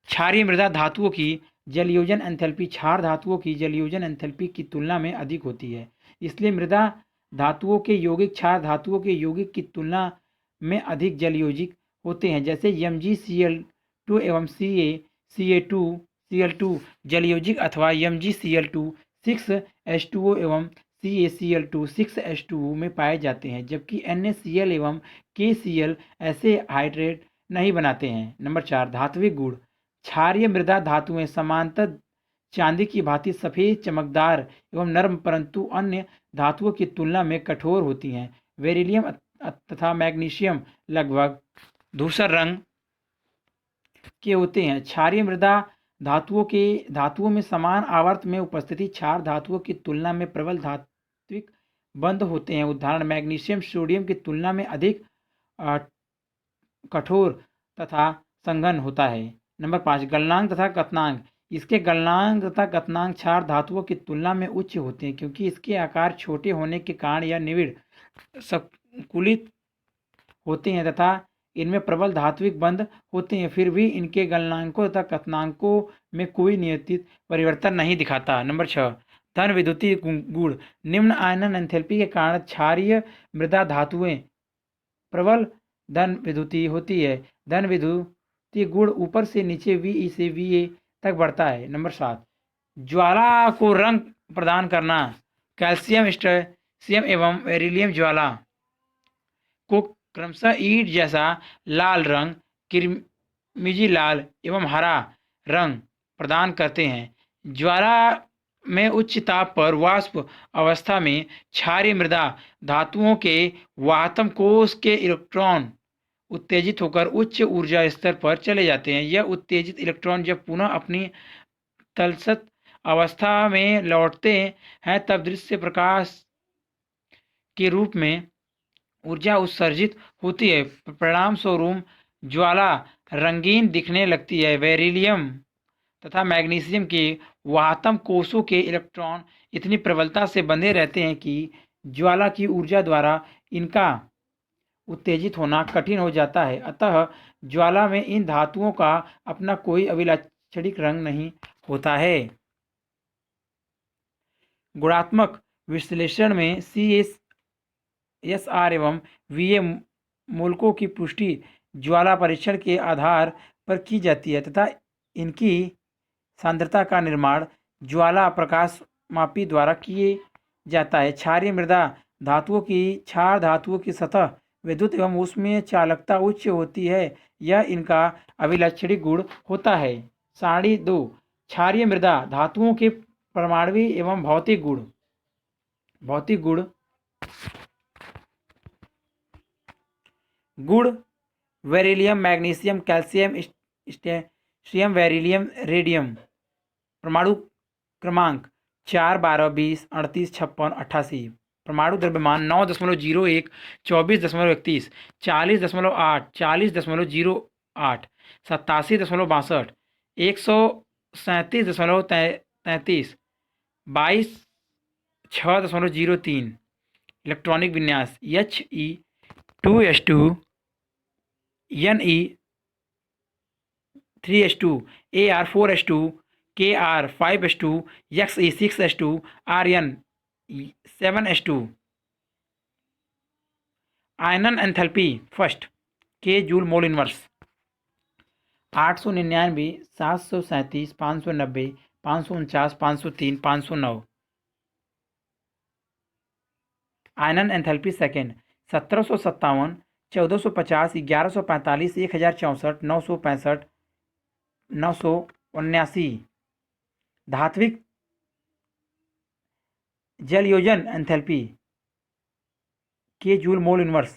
क्षारीय मृदा धातुओं की जलयोजन एंथैल्पी क्षार धातुओं की जलयोजन एंथैल्पी की तुलना में अधिक होती है। इसलिए मृदा धातुओं के यौगिक क्षार धातुओं के यौगिक की तुलना में अधिक जलयोजिक होते हैं, जैसे MgCl2 एवं CaCa2Cl2 जलयोजिक अथवा MgCl2 6H2O एवं CaCl2 6H2O में पाए जाते हैं, जबकि NaCl एवं KCl ऐसे हाइड्रेट नहीं बनाते हैं। नंबर 4, धात्विक गुण। क्षारीय मृदा धातुएं समांतर चांदी की भांति सफ़ेद, चमकदार एवं नर्म, परंतु अन्य धातुओं की तुलना में कठोर होती हैं। बेरिलियम तथा मैग्नीशियम लगभग धूसर रंग के होते हैं। क्षारीय मृदा धातुओं में समान आवर्त में उपस्थिति क्षार धातुओं की तुलना में प्रबल धात्विक बंध होते हैं। उदाहरण, मैग्नीशियम सोडियम की तुलना में अधिक कठोर तथा संघन होता है। नंबर 5, गलनांक तथा कथनांक। इसके गलनांक तथा कथनांक क्षार धातुओं की तुलना में उच्च होते हैं, क्योंकि इसके आकार छोटे होने के कारण यह निविड़ संकुलित होते हैं तथा इनमें प्रबल धात्विक बंध होते हैं। फिर भी इनके गलनांकों तथा कथनांकों में कोई नियमित परिवर्तन नहीं दिखाता। नंबर 6, धन विद्युतीय गुण। निम्न आयनन एंथैल्पी के कारण क्षारीय मृदा धातुएं प्रबल धन विद्युतीय होती है। धन विद्युतीय गुण ऊपर से नीचे Ve से Va तक बढ़ता है। नंबर 7, ज्वाला को रंग प्रदान करना। कैल्शियम, स्ट्रोंशियम एवं बेरिलियम ज्वाला को क्रमशः ईंट जैसा लाल रंग, किरमिजी लाल एवं हरा रंग प्रदान करते हैं। ज्वाला में उच्च ताप पर वाष्प अवस्था में क्षारीय मृदा धातुओं के वाहतम कोश के इलेक्ट्रॉन उत्तेजित होकर उच्च ऊर्जा स्तर पर चले जाते हैं। यह उत्तेजित इलेक्ट्रॉन जब पुनः अपनी तलस्थ अवस्था में लौटते हैं तब दृश्य प्रकाश के रूप में ऊर्जा उत्सर्जित होती है। परिणाम स्वरूप ज्वाला रंगीन दिखने लगती है। बेरिलियम तथा मैग्नीशियम के वाहतम कोषों के इलेक्ट्रॉन इतनी प्रबलता से बंधे रहते हैं कि ज्वाला की ऊर्जा द्वारा इनका उत्तेजित होना कठिन हो जाता है। अतः ज्वाला में इन धातुओं का अपना कोई अभिलाक्षणिक रंग नहीं होता है। गुणात्मक विश्लेषण में CSR एवं VA मूलकों की पुष्टि ज्वाला परीक्षण के आधार पर की जाती है तथा इनकी सांद्रता का निर्माण ज्वाला प्रकाशमापी द्वारा किए जाता है। क्षारीय मृदा धातुओं की क्षार धातुओं की सतह विद्युत एवं ऊष्मीय चालकता उच्च होती है। यह इनका अभिलक्षणिक गुण होता है। सारणी 2 क्षारीय मृदा धातुओं के परमाणविक एवं भौतिक गुण beryllium magnesium calcium strontium beryllium radium. परमाणु क्रमांक 4 12 20 38 56 88। परमाणु द्रव्यमान 9.01 24.31 40.8 40.08 87.62 137.33 22 6.03। इलेक्ट्रॉनिक विन्यास He2S2 Ne3S2 Ar4S2 Kr5S2 Xe6S2 Rn7S2। आयनन एंथैल्पी फर्स्ट के जूल मोल इनवर्स 899 737 590 549 503 509। आयनन एंथैल्पी सेकेंड 1757 1450 1145 1064 965 979। धात्विक जलयोजन एंथैल्पी के जूल मोल इनवर्स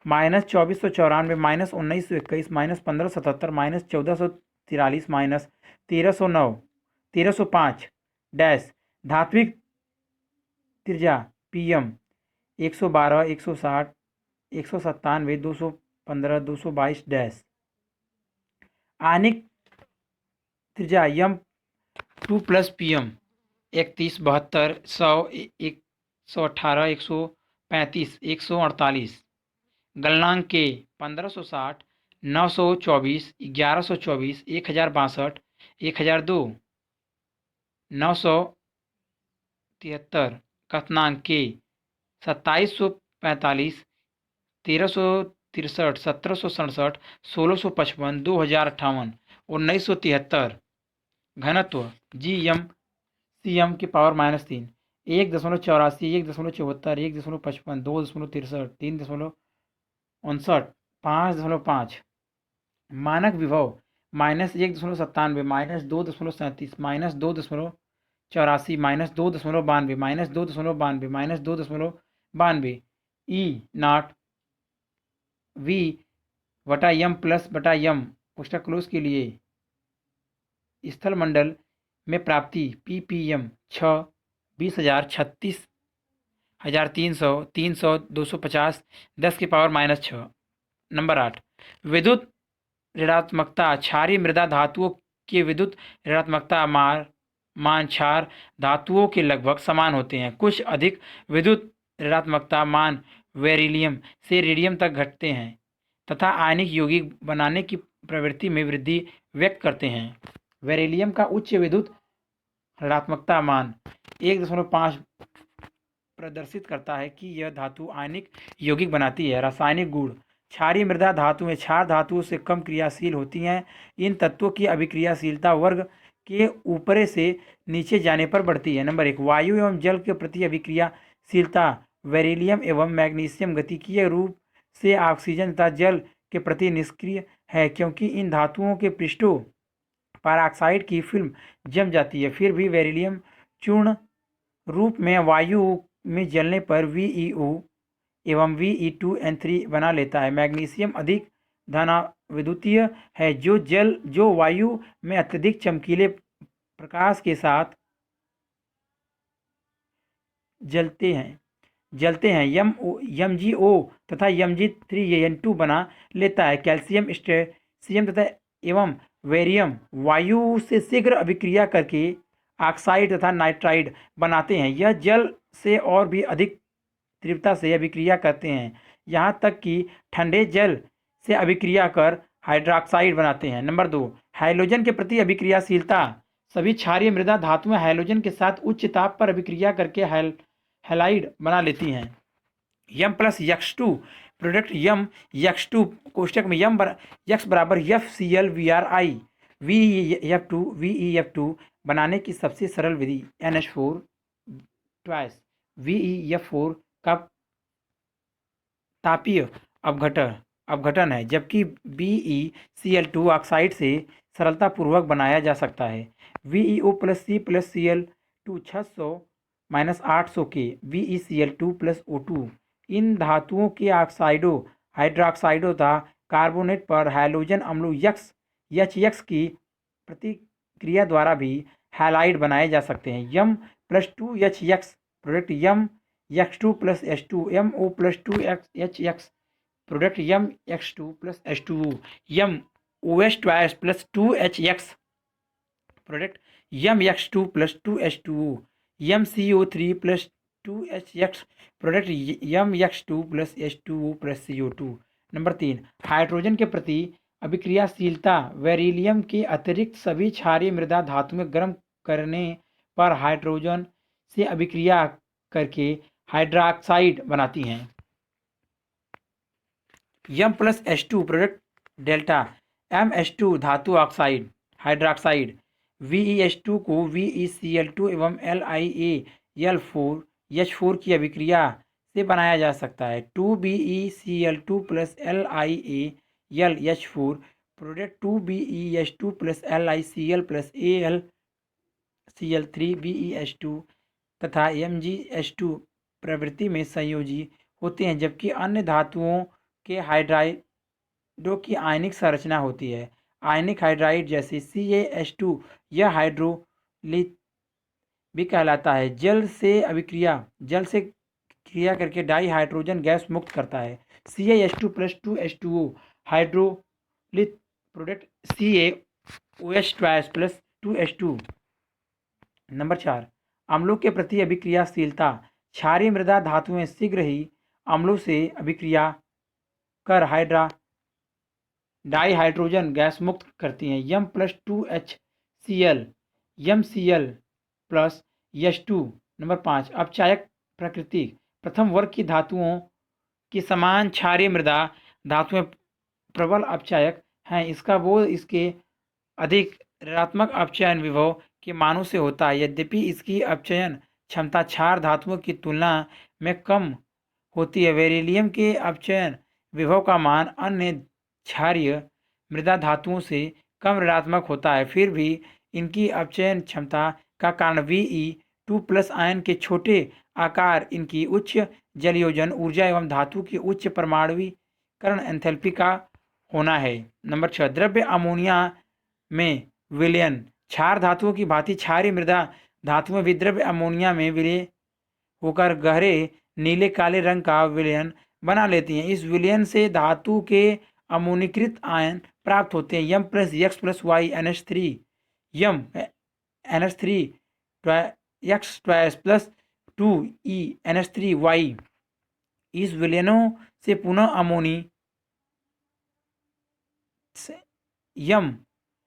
-2494 -1921 -1577 -1443 -1309 1305 डैश। धात्विक त्रिज्या PM 112 160 197 215 222 डैश। आनिक त्रिज्या M2 PM 31 72 100 118 135 148। गलनांक के 1560 924 1124 1062 1002 973। कथनांक के 2745 1363 1767 1655 2058 1973। घनत्व GM/CM की पावर -3 1.84 1.74 1.55 2.63 3.59 5.5। मानक विभव -1.97 -2.37 -2.84 -2.92 -2.92 -2.92 E0 V/M+/M पुस्तक क्लोज के लिए स्थल मंडल में प्राप्ति ppm 6 20,000 36,300 300 250 10 की पावर -6। नंबर 8 विद्युत ऋणात्मकता क्षारीय मृदा धातुओं की विद्युत ऋणात्मकता मान क्षार धातुओं के लगभग समान होते हैं। कुछ अधिक विद्युत ऋणात्मकता मान बेरिलियम से रेडियम तक घटते हैं तथा आयनिक यौगिक बनाने की प्रवृत्ति में वृद्धि व्यक्त करते हैं। बेरिलियम का उच्च विद्युत ऋणात्मकता मान 1.5 प्रदर्शित करता है कि यह धातु आयनिक यौगिक बनाती है। रासायनिक गुण क्षारीय मृदा धातुएं क्षार धातुओं से कम क्रियाशील होती हैं। इन तत्वों की अभिक्रियाशीलता वर्ग के ऊपरे से नीचे जाने पर बढ़ती है। नंबर 1 वायु एवं जल के प्रति अभिक्रियाशीलता बेरिलियम एवं मैग्नीशियम गतिकीय रूप से ऑक्सीजन तथा जल के प्रति निष्क्रिय है क्योंकि इन धातुओं के पृष्ठों पर ऑक्साइड की फिल्म जम जाती है। फिर भी बेरिलियम चूर्ण रूप में वायु में जलने पर VeO एवं We2N3 बना लेता है। मैग्नीशियम अधिक धनाविद्युतीय है, जो वायु में अत्यधिक चमकीले प्रकाश के साथ जलते हैं। MgO तथा Mg3N2 बना लेता है। कैल्शियम, स्ट्रोंशियम तथा एवं बेरियम वायु से शीघ्र अभिक्रिया करके ऑक्साइड तथा नाइट्राइड बनाते हैं। यह जल से और भी अधिक तीव्रता से अभिक्रिया करते हैं, यहाँ तक कि ठंडे जल से अभिक्रिया कर हाइड्रोक्साइड बनाते हैं। नंबर 2, हाइड्रोजन के प्रति अभिक्रियाशीलता। सभी क्षारीय मृदा धातुएं हाइड्रोजन के साथ उच्च ताप पर अभिक्रिया करके हैलाइड बना लेती हैं। M+X2 प्रोडक्ट X2 कोष्टक में X बराबर FCl VeF2 बनाने की सबसे सरल विधि NH4 ट्वाइस VeF4 का तापीय अपघटन है, जबकि BeCl2 ऑक्साइड से सरलतापूर्वक बनाया जा सकता है। VeO + C+Cl2 600-800 के VeCl2 + O2 इन धातुओं के हाइड्रोक्साइडों तथा कार्बोनेट पर हाइड्रोजन अम्लों HX की प्रतिक्रिया द्वारा भी हैलाइड बनाए जा सकते हैं। M+2HX product MX2 + H2 MO+2HX product MX2 + H2O MOH + 2HX product MX2 + 2H2O MCO3 + 2HX product MX2 + H2O + CO2। Number 3, hydrogen के प्रति अभिक्रियाशीलता। बेरिलियम के अतिरिक्त सभी क्षारीय मृदा धातुएं गर्म करने पर हाइड्रोजन से अभिक्रिया करके हाइड्रोक्साइड बनाती हैं। M+H2 प्रोडक्ट डेल्टा MH2 धातु ऑक्साइड हाइड्रोक्साइड VeH2 को VeCl2 एवं LiAl4H4 की अभिक्रिया से बनाया जा सकता है। 2BeCl2 + LiAlH4 product 2BeH2 + LiCl + AlCl3BeH2 तथा MgH2 प्रवृत्ति में संयोजी होते हैं, जबकि अन्य धातुओं के हाइड्राइडों की आयनिक संरचना होती है। आयनिक हाइड्राइड जैसे CaH2 यह हाइड्रोलिथ भी कहलाता है। जल से क्रिया करके डाई हाइड्रोजन गैस मुक्त करता है। CaH2 + 2H2O hydrolith product CaOH + 2H2। Number 4, अम्लों के प्रति अभिक्रियाशीलता। क्षारीय मृदा धातुएं शीघ्र ही अम्लों से अभिक्रिया कर डाई हाइड्रोजन गैस मुक्त करती हैं। M+2HCl MCl + H2। नंबर 5, अपचायक प्रकृति। प्रथम वर्ग की धातुओं के समान क्षारीय मृदा धातुएं प्रबल अपचायक हैं। इसके अधिक ऋणात्मक अपचयन विभव के मानों से होता है। यद्यपि इसकी अपचयन क्षमता क्षार धातुओं की तुलना में कम होती है। बेरिलियम के अपचयन विभव का मान अन्य क्षारीय मृदा धातुओं से कम ऋणात्मक होता है। फिर भी इनकी अपचयन क्षमता का कारण Ve2+ आयन के छोटे आकार, इनकी उच्च जलयोजन ऊर्जा एवं धातु की उच्च परमाणुकरण एंथैल्पी का होना है। नंबर 6, द्रव्य अमोनिया में विलयन। क्षार धातुओं की भांति क्षारीय मृदा धातुएं भी द्रव्य अमोनिया में विलय होकर गहरे नीले काले रंग का विलयन बना लेती हैं। इस विलयन से धातु के अमोनीकृत आयन प्राप्त होते हैं। M+X + Y NH3 NH3 X + 2E NH3Y। इस विलयनों से पुनः अमोनी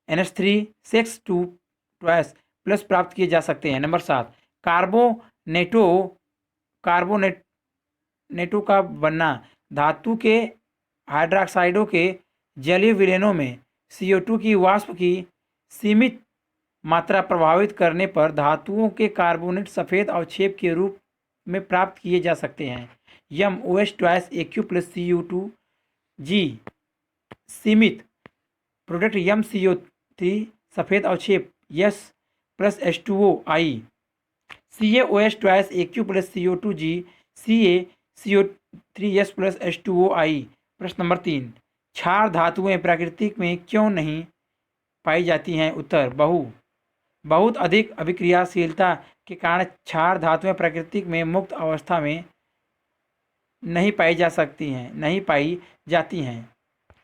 NH3 6 प्लस प्राप्त किए जा सकते हैं। नंबर 7, कार्बोनेटों का बनना। धातु के हाइड्रोक्साइडों के जलीय विलयनों में CO2 की वाष्प की सीमित मात्रा प्रभावित करने पर धातुओं के कार्बोनेट सफ़ेद अवक्षेप के रूप में प्राप्त किए जा सकते हैं। MOH AQ + CU2G सीमित प्रोडक्ट MCO3 सफ़ेद अवक्षेप S + H2O I CaOH twice AQ plus CO2G CaCO3S plus H2OI। प्रश्न नंबर 3, क्षार धातुएं प्राकृतिक में क्यों नहीं पाई जाती हैं? उत्तर, बहुत अधिक अभिक्रियाशीलता के कारण क्षार धातुएं प्रकृति में मुक्त अवस्था में नहीं पाई जाती हैं।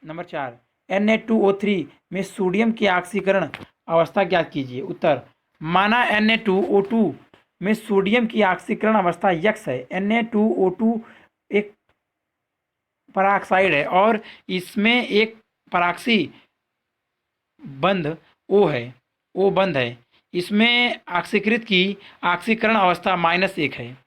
नंबर 4, Na2O3 में सोडियम की ऑक्सीकरण अवस्था ज्ञात कीजिए। उत्तर, माना Na2O2 में सोडियम की ऑक्सीकरण अवस्था X है। Na2O2 एक पराऑक्साइड है और इसमें एक पराक्सी बंध O बंध है। इसमें ऑक्सीकृत की ऑक्सीकरण अवस्था -1 है।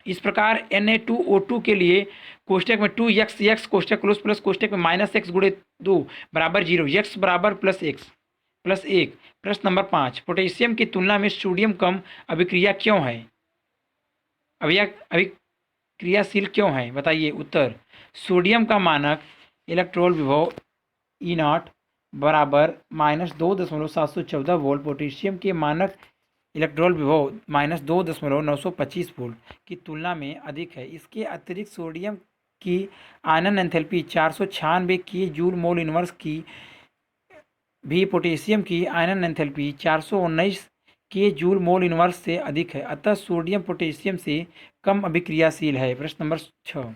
इस प्रकार Na2O2 के लिए कोष्टक में 2x कोष्टक क्लोज प्लस कोष्टक में -x गुणे 2 बराबर 0, x बराबर +1। प्रश्न नंबर 5, पोटेशियम की तुलना में सोडियम कम अभिक्रियाशील क्यों है? बताइए। उत्तर, सोडियम का मानक इलेक्ट्रॉन विभव E0 बराबर -2.714 वोल्ट पोटेशियम के मानक इलेक्ट्रॉन विभव -2.925 वोल्ट की तुलना में अधिक है। इसके अतिरिक्त सोडियम की आयनन एंथैल्पी 496 के जूल मोल इनवर्स की भी पोटेशियम की आयनन एंथैल्पी 419 के जूल मोल इनवर्स से अधिक है। अतः सोडियम पोटेशियम से कम अभिक्रियाशील है। प्रश्न नंबर 6,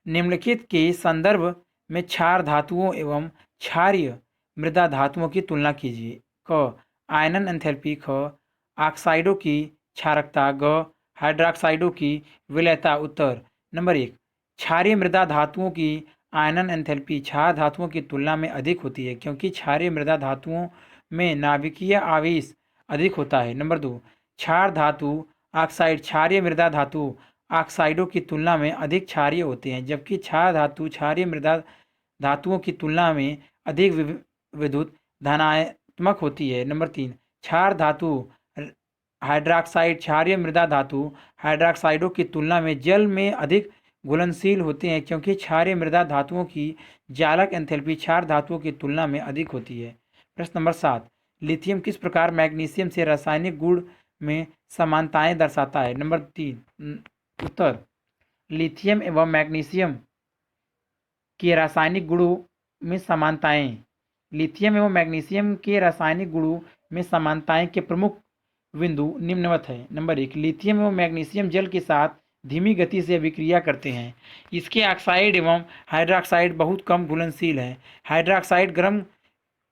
निम्नलिखित के संदर्भ में क्षार धातुओं एवं क्षारीय मृदा धातुओं की तुलना कीजिए। क, आयनन एंथैल्पी। ख, ऑक्साइडों की क्षारकता। ग, हाइड्रॉक्साइडों की विलयता। उत्तर नंबर 1, क्षारीय मृदा धातुओं की आयनन एंथैल्पी क्षार धातुओं की तुलना में अधिक होती है क्योंकि क्षारीय मृदा धातुओं में नाभिकीय आवेश अधिक होता है। नंबर 2, क्षार धातु ऑक्साइड क्षारीय मृदा धातु ऑक्साइडों की तुलना में अधिक क्षारीय होते हैं जबकि क्षार धातु क्षारीय मृदा धातुओं की तुलना में अधिक विद्युत धनात्मक होती है। नंबर 3, क्षार धातु हाइड्रॉक्साइड क्षारीय मृदा धातु हाइड्रॉक्साइडों की तुलना में जल में अधिक घुलनशील होते हैं क्योंकि क्षारीय मृदा धातुओं की जालक एंथैल्पी क्षार धातुओं की तुलना में अधिक होती है। प्रश्न नंबर 7, लिथियम किस प्रकार मैग्नीशियम से रासायनिक गुण में समानताएं दर्शाता है? नंबर 3, उत्तर, लिथियम एवं मैग्नीशियम के रासायनिक गुणों में समानताएं। लिथियम एवं मैग्नीशियम के रासायनिक गुणों में समानताएं के प्रमुख बिंदु निम्नवत है। नंबर 1, लिथियम एवं मैग्नीशियम जल के साथ धीमी गति से अभिक्रिया करते हैं। इसके ऑक्साइड एवं हाइड्रॉक्साइड बहुत कम घुलनशील हैं। हाइड्रॉक्साइड गर्म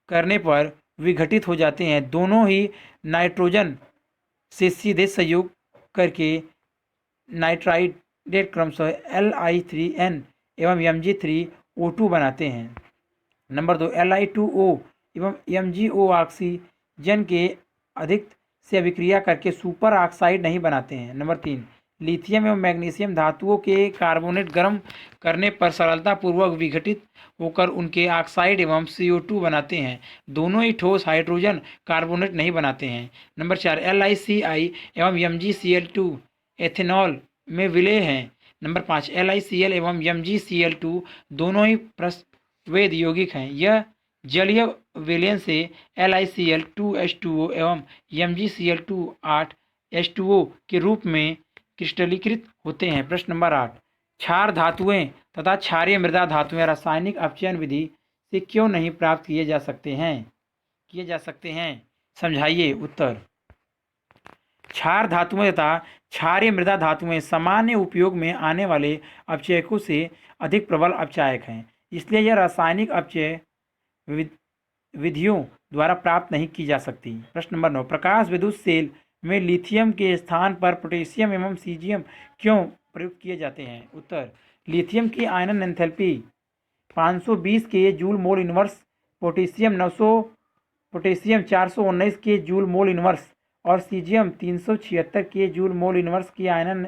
करने पर विघटित हो जाते हैं। दोनों ही नाइट्रोजन से सीधे संयोग करके नाइट्राइडेट क्रमशः Li3n एवं Mg3O2 बनाते हैं। नंबर 2, Li2O एवं MgO ऑक्सीजन के अधिक से अभिक्रिया करके सुपर ऑक्साइड नहीं बनाते हैं। नंबर 3, लिथियम एवं मैग्नीशियम धातुओं के कार्बोनेट गर्म करने पर सरलतापूर्वक विघटित होकर उनके ऑक्साइड एवं CO2 बनाते हैं। दोनों ही ठोस हाइड्रोजन कार्बोनेट नहीं बनाते हैं। नंबर 4, LiCl एवं MgCl2 एथेनॉल में विलेय हैं। नंबर 5, LiCl एवं MgCl2 दोनों ही प्रस्वेद यौगिक हैं। यह जलीय विलयन से LiCl2H2O एवं MgCl2 8H2O के रूप में क्रिस्टलीकृत होते हैं। प्रश्न नंबर 8, क्षार धातुएं तथा क्षारीय मृदा धातुएं रासायनिक अपचयन विधि से क्यों नहीं प्राप्त किए जा सकते हैं? समझाइए। उत्तर, क्षार धातुएं तथा क्षारीय मृदा धातुएं सामान्य उपयोग में आने वाले अपचयकों से अधिक प्रबल अपचायक हैं, इसलिए यह रासायनिक अपचय विधियों द्वारा प्राप्त नहीं की जा सकती। प्रश्न नंबर 9, प्रकाश विद्युत सेल में लिथियम के स्थान पर पोटेशियम एवं सीजियम क्यों प्रयुक्त किए जाते हैं? उत्तर, लिथियम की आयनन एंथैल्पी 520 के जूल मोल इनवर्स, पोटेशियम 419 के जूल मोल इनवर्स और सीजियम 376 के जूल मोल इनवर्स की आयनन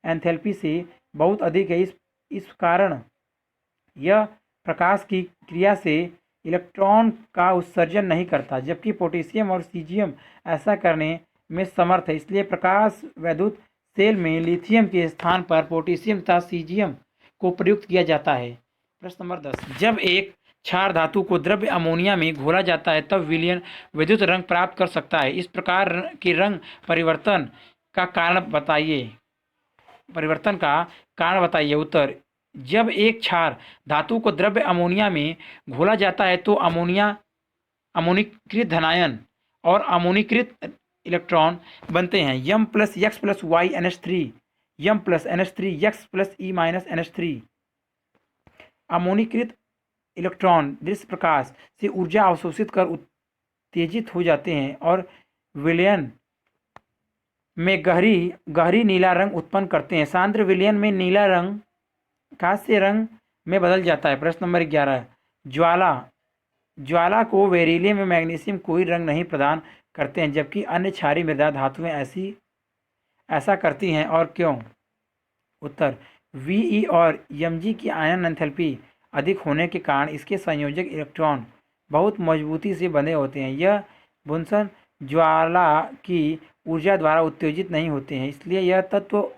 एंथैल्पी से बहुत अधिक है। इस कारण यह प्रकाश की क्रिया से इलेक्ट्रॉन का उत्सर्जन नहीं करता जबकि पोटेशियम और सीजियम ऐसा करने में समर्थ है। इसलिए प्रकाश वैद्युत सेल में लिथियम के स्थान पर पोटेशियम तथा सीजियम को प्रयुक्त किया जाता है। प्रश्न नंबर 10, जब एक क्षार धातु को द्रव्य अमोनिया में घोला जाता है तब विलयन विद्युत रंग प्राप्त कर सकता है। इस प्रकार के रंग परिवर्तन का कारण बताइए। उत्तर, जब एक क्षार धातु को द्रव्य अमोनिया में घोला जाता है तो अमोनीकृत धनायन और अमोनीकृत इलेक्ट्रॉन बनते हैं। M plus X plus Y NH3, M plus NH3 X plus E minus NH3। अमोनीकृत इलेक्ट्रॉन दृश्य प्रकाश से ऊर्जा अवशोषित कर उत्तेजित हो जाते हैं और विलयन में गहरी नीला रंग उत्पन्न करते हैं। सांद्र विलयन में नीला रंग कांस्य रंग में बदल जाता है। प्रश्न नंबर 11, ज्वाला को बेरिलियम में मैग्नीशियम कोई रंग नहीं प्रदान करते हैं जबकि अन्य क्षारीय मृदा धातुएं ऐसा करती हैं और क्यों? उत्तर, Ve और Mg की आयन एंथैल्पी अधिक होने के कारण इसके संयोजक इलेक्ट्रॉन बहुत मजबूती से बंधे होते हैं। यह बुनसन ज्वाला की ऊर्जा द्वारा उत्तेजित नहीं होते हैं, इसलिए यह तत्व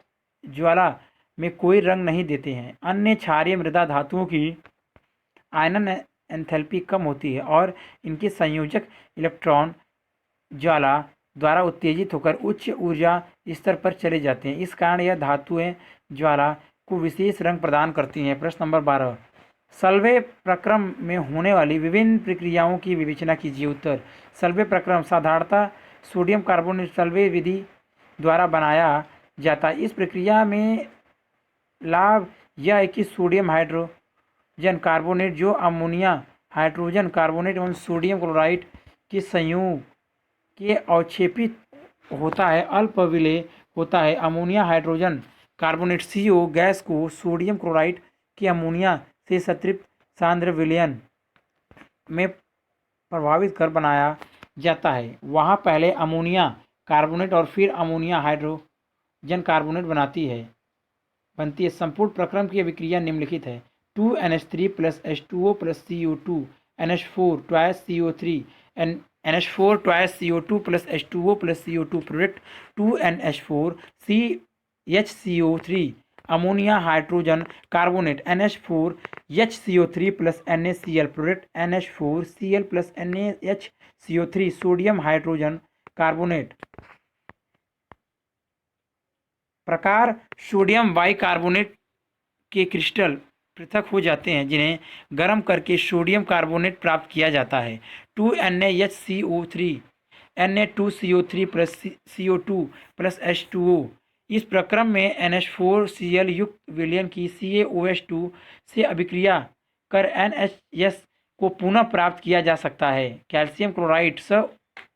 ज्वाला में कोई रंग नहीं देते हैं। अन्य क्षारीय मृदा धातुओं की आयनन एंथैल्पी कम होती है और इनके संयोजक इलेक्ट्रॉन ज्वाला द्वारा उत्तेजित होकर उच्च ऊर्जा स्तर पर चले जाते हैं। इस कारण यह धातुएं ज्वाला को विशेष रंग प्रदान करती हैं। प्रश्न नंबर 12, सल्वे प्रक्रम में होने वाली विभिन्न प्रक्रियाओं की विवेचना कीजिए। उत्तर, सल्वे प्रक्रम साधारणतः सोडियम कार्बोनेट सल्वे विधि द्वारा बनाया जाता है। इस प्रक्रिया में लाभ यह है कि सोडियम हाइड्रोजन कार्बोनेट जो अमोनिया हाइड्रोजन कार्बोनेट एवं सोडियम क्लोराइड के संयोग के अवक्षेपित होता है, अल्प विलेय होता है। Ammonia hydrogen carbonate CO gas को सोडियम क्लोराइड के अमोनिया से संतृप्त सांद्र विलयन में प्रभावित कर बनाया जाता है। वहाँ पहले अमोनिया कार्बोनेट और फिर अमोनिया हाइड्रोजन कार्बोनेट बनती है। संपूर्ण प्रक्रम की अभिक्रिया निम्नलिखित है। 2NH3 plus H2O plus CO2 NH4 twice CO3 NH4 twice CO2 plus H2O plus CO2 product 2NH4 CHCO3 ammonia hydrogen carbonate NH4 HCO3 plus NaCl product NH4Cl plus NaHCO3 sodium hydrogen carbonate. प्रकार, sodium bicarbonate के crystal पृथक हो जाते हैं जिन्हें गर्म करके sodium carbonate प्राप्त किया जाता है। 2NaHCO3 Na2CO3 plus CO2 plus H2O। इस प्रक्रम में NH4Cl युक्त विलयन की CaOH2 से अभिक्रिया कर NHS को पुनः प्राप्त किया जा सकता है। कैल्शियम क्लोराइड सह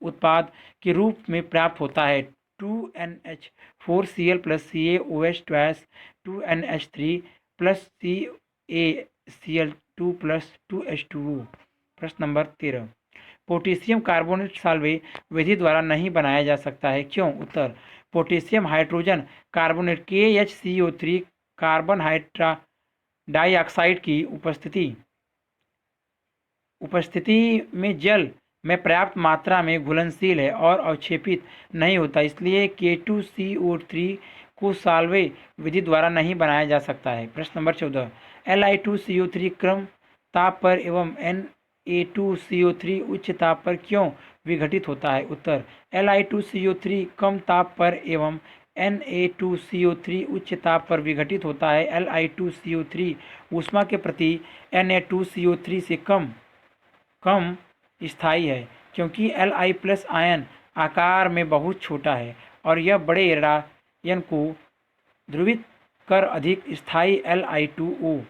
उत्पाद के रूप में प्राप्त होता है। 2NH4Cl plus CaOH twice 2NH3 plus CaCl2 plus 2H2O। प्रश्न नंबर 13, पोटेशियम कार्बोनेट साल्वे विधि द्वारा नहीं बनाया जा सकता है, क्यों? उत्तर, potassium hydrogen carbonate KHCO3 carbon dioxide की उपस्थिति में जल में पर्याप्त मात्रा में घुलनशील है और अवक्षेपित नहीं होता, इसलिए K2CO3 को साल्वे विधि द्वारा नहीं बनाया जा सकता है। प्रश्न नंबर 14, Li2CO3 कम ताप पर एवं Na2CO3 उच्च ताप पर क्यों विघटित होता है? उत्तर, Li2CO3 कम ताप पर एवं Na2CO3 उच्च ताप पर विघटित होता है। Li2CO3 ऊष्मा के प्रति Na2CO3 से कम स्थायी है क्योंकि Li प्लस आयन आकार में बहुत छोटा है और यह बड़े रायन को ध्रुवित कर अधिक स्थायी Li2O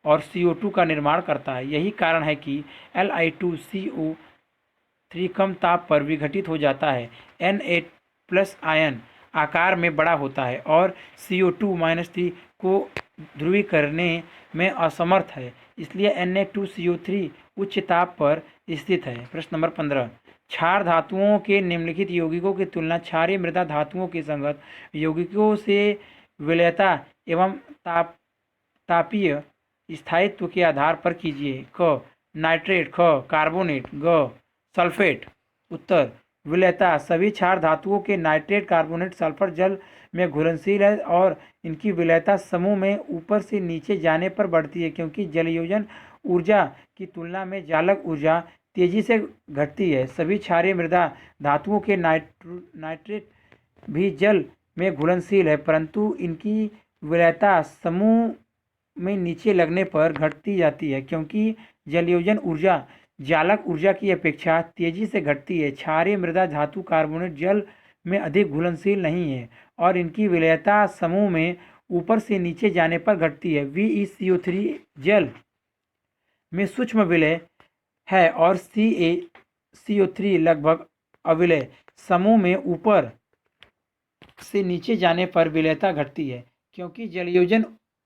और CO2 का निर्माण करता है। यही कारण है कि Li2CO3 कम ताप पर विघटित हो जाता है। Na प्लस आयन आकार में बड़ा होता है और CO2-3 को ध्रुवीकरण करने में असमर्थ है, इसलिए Na2CO3 उच्च ताप पर स्थित है। प्रश्न नंबर 15, क्षार धातुओं के निम्नलिखित यौगिकों की तुलना क्षारीय मृदा धातुओं के संगत यौगिकों से विलयता एवं तापीय स्थायित्व के आधार पर कीजिए। क नाइट्रेट, ख कार्बोनेट, ग सल्फेट। उत्तर, विलयता, सभी क्षार धातुओं के नाइट्रेट कार्बोनेट सल्फर जल में घुलनशील है और इनकी विलयता समूह में ऊपर से नीचे जाने पर बढ़ती है क्योंकि जलयोजन ऊर्जा की तुलना में जालक ऊर्जा तेजी से घटती है। सभी क्षारीय मृदा धातुओं के नाइट्रेट भी जल में घुलनशील है, परंतु इनकी विलयता समूह में नीचे लगने पर घटती जाती है, क्योंकि जलयोजन ऊर्जा जालक ऊर्जा की अपेक्षा तेजी से घटती है। क्षारीय मृदा धातु कार्बोनेट जल में अधिक घुलनशील नहीं है और इनकी विलयता समूह में ऊपर से नीचे जाने पर घटती है। VeCO3 जल में सूक्ष्म विलय है और CaCO3 लगभग अविलय। समूह में ऊपर से नीचे जाने पर विलयता घटती है, क्योंकि जलयोजन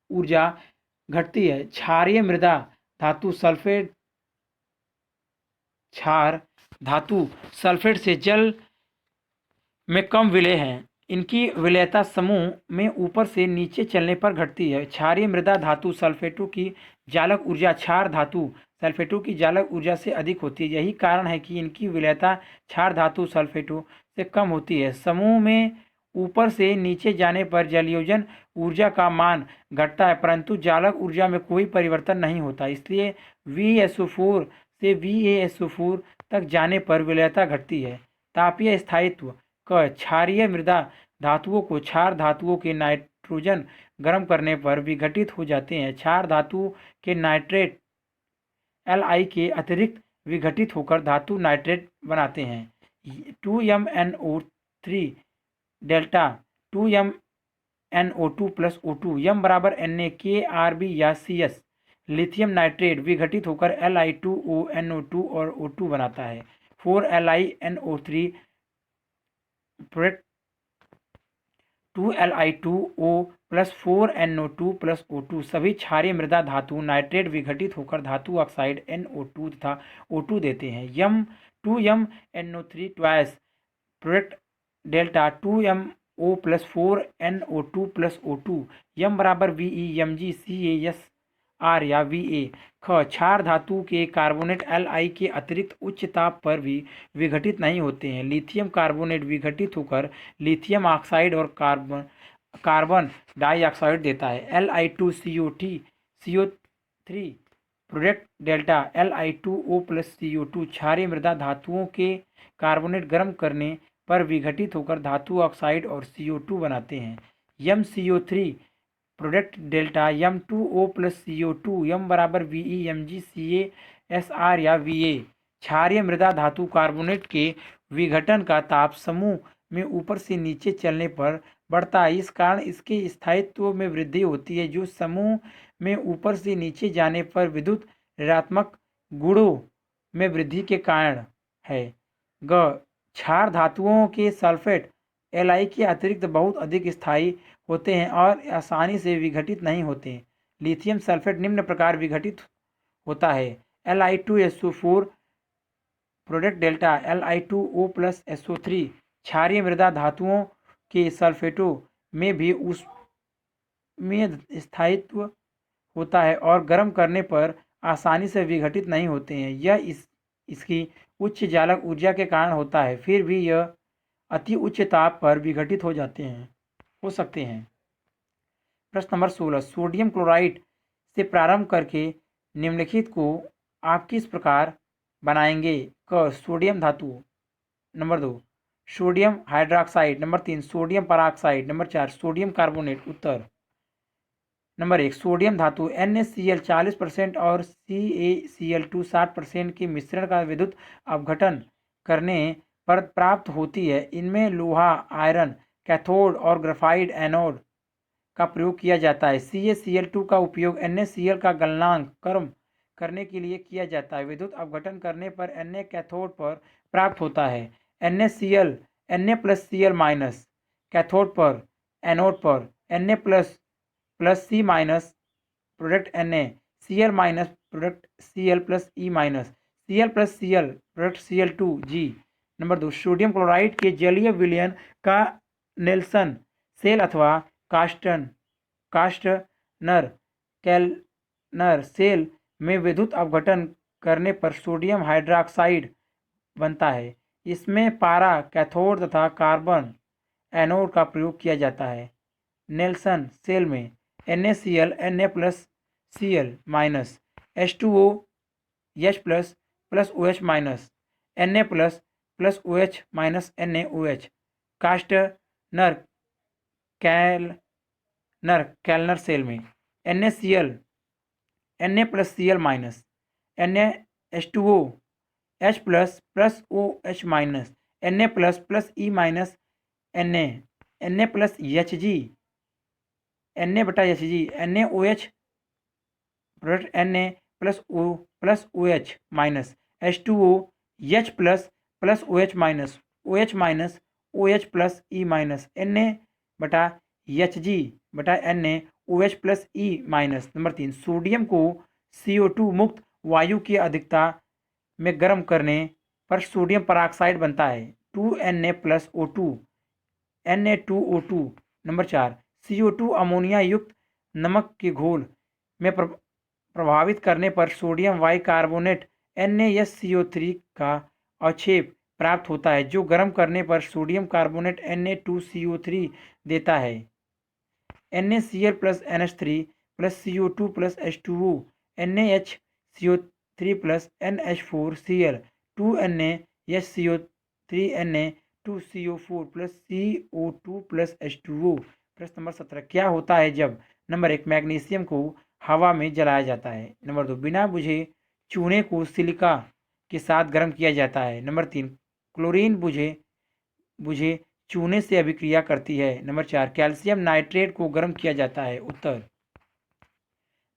ऊर्जा घटती है। क्षारीय मृदा धातु सल्फेट क्षार धातु सल्फेट से जल में कम विलय है। इनकी विलयता समूह में ऊपर से नीचे चलने पर घटती है। क्षारीय मृदा धातु सल्फेटों की जालक ऊर्जा क्षार धातु सल्फेटों की जालक ऊर्जा से अधिक होती है। यही कारण है कि इनकी विलयता क्षार धातु सल्फेटों से कम होती है। समूह में ऊपर से नीचे जाने पर जलयोजन ऊर्जा का मान घटता है, परंतु जालक ऊर्जा में कोई परिवर्तन नहीं होता। इसलिए VSO4 से VaSO4 तक जाने पर विलयता घटती है। तापीय स्थायित्व क क्षारीय मृदा धातुओं को क्षार धातुओं के नाइट्रोजन गर्म करने पर विघटित हो जाते हैं। क्षार धातु के नाइट्रेट Li के अतिरिक्त विघटित होकर धातु नाइट्रेट बनाते हैं। 2MnO3 delta 2MnO2 plus O2 M बराबर Na KRB या CS लिथियम नाइट्रेट विघटित होकर Li2O NO2 और O2 बनाता है। 4LiNO3 product 2Li2O plus 4NO2 plus O2 सभी क्षारीय मृदा धातु नाइट्रेट विघटित होकर धातु ऑक्साइड NO2 तथा O2 देते हैं। 2MnO3 twice product delta 2MO plus 4NO2 plus O2 M बराबर VeMgCaSR या Va। क्षार धातु के कार्बोनेट Li के अतिरिक्त उच्च ताप पर भी विघटित नहीं होते हैं। लिथियम कार्बोनेट विघटित होकर लिथियम ऑक्साइड और कार्बन डाइऑक्साइड देता है। Li2CO3 product delta Li2O plus CO2 क्षारीय मृदा धातुओं के कार्बोनेट गर्म करने पर विघटित होकर धातु ऑक्साइड और CO2 बनाते हैं। MCO3 product delta M2O plus CO2 M बराबर VeMgCaSR या Va। क्षारीय मृदा धातु कार्बोनेट के विघटन का ताप समूह में ऊपर से नीचे चलने पर बढ़ता है। इस कारण इसके स्थायित्व में वृद्धि होती है, जो समूह में ऊपर से नीचे जाने पर विद्युत ऋणात्मक गुणों में वृद्धि के कारण है। क्षार धातुओं के सल्फेट Li के अतिरिक्त बहुत अधिक स्थायी होते हैं और आसानी से विघटित नहीं होते। लिथियम सल्फेट निम्न प्रकार विघटित होता है। Li2SO4 product delta Li2O plus SO3 क्षारीय मृदा धातुओं के सल्फेटों में भी उसमें स्थायित्व होता है और गर्म करने पर आसानी से विघटित नहीं होते हैं। यह इसकी उच्च जालक ऊर्जा के कारण होता है, फिर भी यह अति उच्च ताप पर विघटित हो सकते हैं। प्रश्न नंबर 16 सोडियम क्लोराइड से प्रारंभ करके निम्नलिखित को आप किस प्रकार बनाएंगे? सोडियम धातु। Number 2 sodium hydroxide. Number 3 sodium peroxide. Number 4 sodium carbonate. उत्तर नंबर 1 सोडियम धातु NaCl 40% और CaCl2 60% के मिश्रण का विद्युत अपघटन करने पर प्राप्त होती है। इनमें लोहा आयरन कैथोड और ग्रेफाइट एनोड का प्रयोग किया जाता है। CaCl2 का उपयोग NaCl का गलनांक कम करने के लिए किया जाता है। विद्युत अपघटन करने पर Na कैथोड पर प्राप्त होता है। NaCl Na plus Cl minus cathode पर एनोड पर Na plus C minus product Na Cl minus product Cl plus E minus Cl plus Cl product Cl2G। Number 2 sodium chloride के जलीय विलयन का नेल्सन सेल अथवा कास्टनर कैलनर सेल में विद्युत अपघटन करने पर सोडियम हाइड्रोक्साइड बनता है। इसमें पारा कैथोड तथा कार्बन एनोड का प्रयोग किया जाता है। नेल्सन सेल में NaCl Na plus Cl minus H2O H plus plus OH minus Na plus plus OH minus NaOH Castner Kellner cell में NaCl Na plus Cl minus NaH2O H plus plus OH minus Na plus plus E minus Na plus Hg Na बटा Hg NaOH product Na plus O plus OH minus H2O H plus plus OH minus OH plus E minus Na बटा Hg बटा NaOH plus E minus. Number 3, sodium को CO2 मुक्त वायु की अधिकता में गर्म करने पर सोडियम परऑक्साइड बनता है 2Na plus O2 Na2O2। Number 4, CO2 ammonia युक्त नमक के घोल में प्रभावित करने पर सोडियम बाइकार्बोनेट NaSCO3 का अवक्षेप प्राप्त होता है जो गर्म करने पर सोडियम कार्बोनेट Na2CO3 देता है। NaCl plus NH3 plus CO2 plus H2O NaHCO3 plus NH4Cl 2NaHCO3 Na2CO4 plus CO2 plus H2O। प्रश्न नंबर 17, क्या होता है जब नंबर 1, मैग्नीशियम को हवा में जलाया जाता है। नंबर 2, बिना बुझे चूने को सिलिका के साथ गर्म किया जाता है। नंबर 3, क्लोरीन बुझे चूने से अभिक्रिया करती है। नंबर 4, कैल्शियम नाइट्रेट को गर्म किया जाता है। उत्तर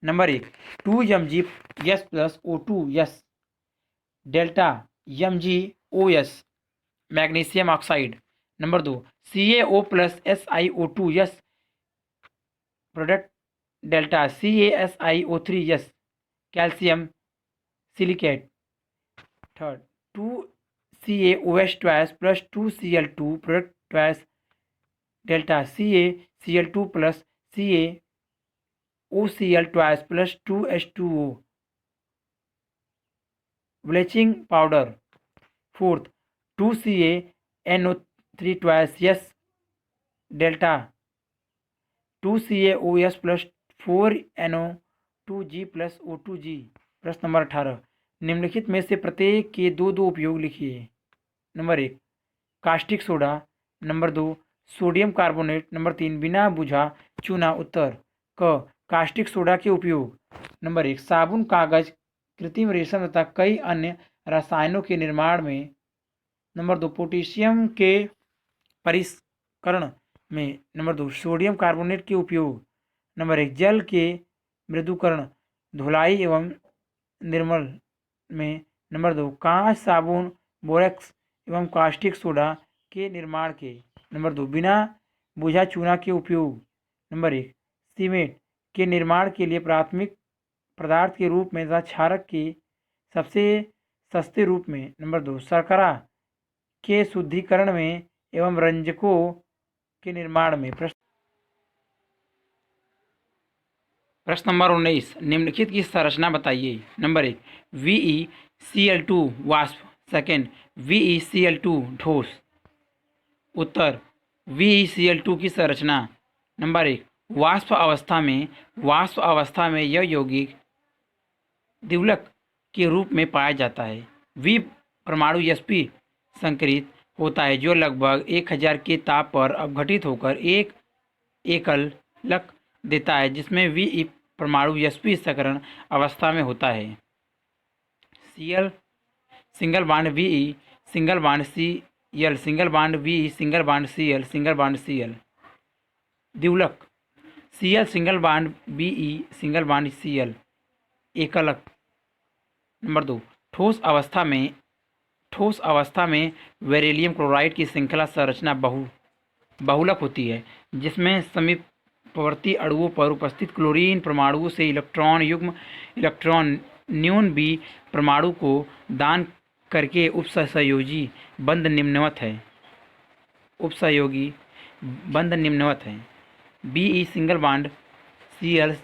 number 1, 2Mg plus O2 delta MgOS magnesium oxide. Number 2, CaO plus SiO2 product delta CaSiO3 calcium silicate. Third, 2CaOH twice plus 2Cl2 product twice delta CaCl2 plus CaOCl twice plus 2H2O bleaching powder. Fourth, 2CaNO3 twice delta 2CaOS plus 4NO2G plus O2G। प्रश्न number 18, निम्नलिखित में से प्रत्येक के दो उपयोग लिखिए। Number 1, caustic soda. Number 2, sodium carbonate. Number 3, बिना बुझा चूना। उत्तर क, कास्टिक सोडा के उपयोग। नंबर 1, साबुन, कागज, कृत्रिम रेशम तथा कई अन्य रसायनों के निर्माण में। नंबर 2, पोटेशियम के परिष्करण में। नंबर 2, सोडियम कार्बोनेट के उपयोग। नंबर 1, जल के मृदुकरण, धुलाई एवं निर्मल में। नंबर 2, कांच, साबुन, बोरेक्स एवं कास्टिक सोडा के निर्माण के। नंबर 2, बिना बुझा चूना के उपयोग। नंबर 1, सीमेंट के निर्माण के लिए प्राथमिक पदार्थ के रूप में तथा क्षारक के सबसे सस्ते रूप में। नंबर 2, शर्करा के शुद्धिकरण में एवं रंजकों के निर्माण में। प्रश्न नंबर 19, निम्नलिखित की संरचना बताइए। नंबर 1, VeCl2 वाष्प। सेकेंड, VeCl2 ठोस। उत्तर VeCl2 की संरचना। नंबर 1, वाष्प अवस्था में यह यौगिक द्विलक के रूप में पाया जाता है। V परमाणु sp संकरित होता है जो लगभग 1000 के ताप पर अपघटित होकर एक एकलक देता है जिसमें V परमाणु sp संकरण अवस्था में होता है। Cl single bond Ve single bond Cl single bond Ve single bond Cl single bond Cl। द्विलक Cl single bond Be single bond Cl एकलक। नंबर 2, ठोस अवस्था में बेरिलियम क्लोराइड की श्रृंखला संरचना बहुलक होती है जिसमें समीपवर्ती अणुओं पर उपस्थित क्लोरीन परमाणुओं से इलेक्ट्रॉन न्यून B परमाणु को दान करके उपसहयोगी बंध निम्नवत है। Be single bond Cl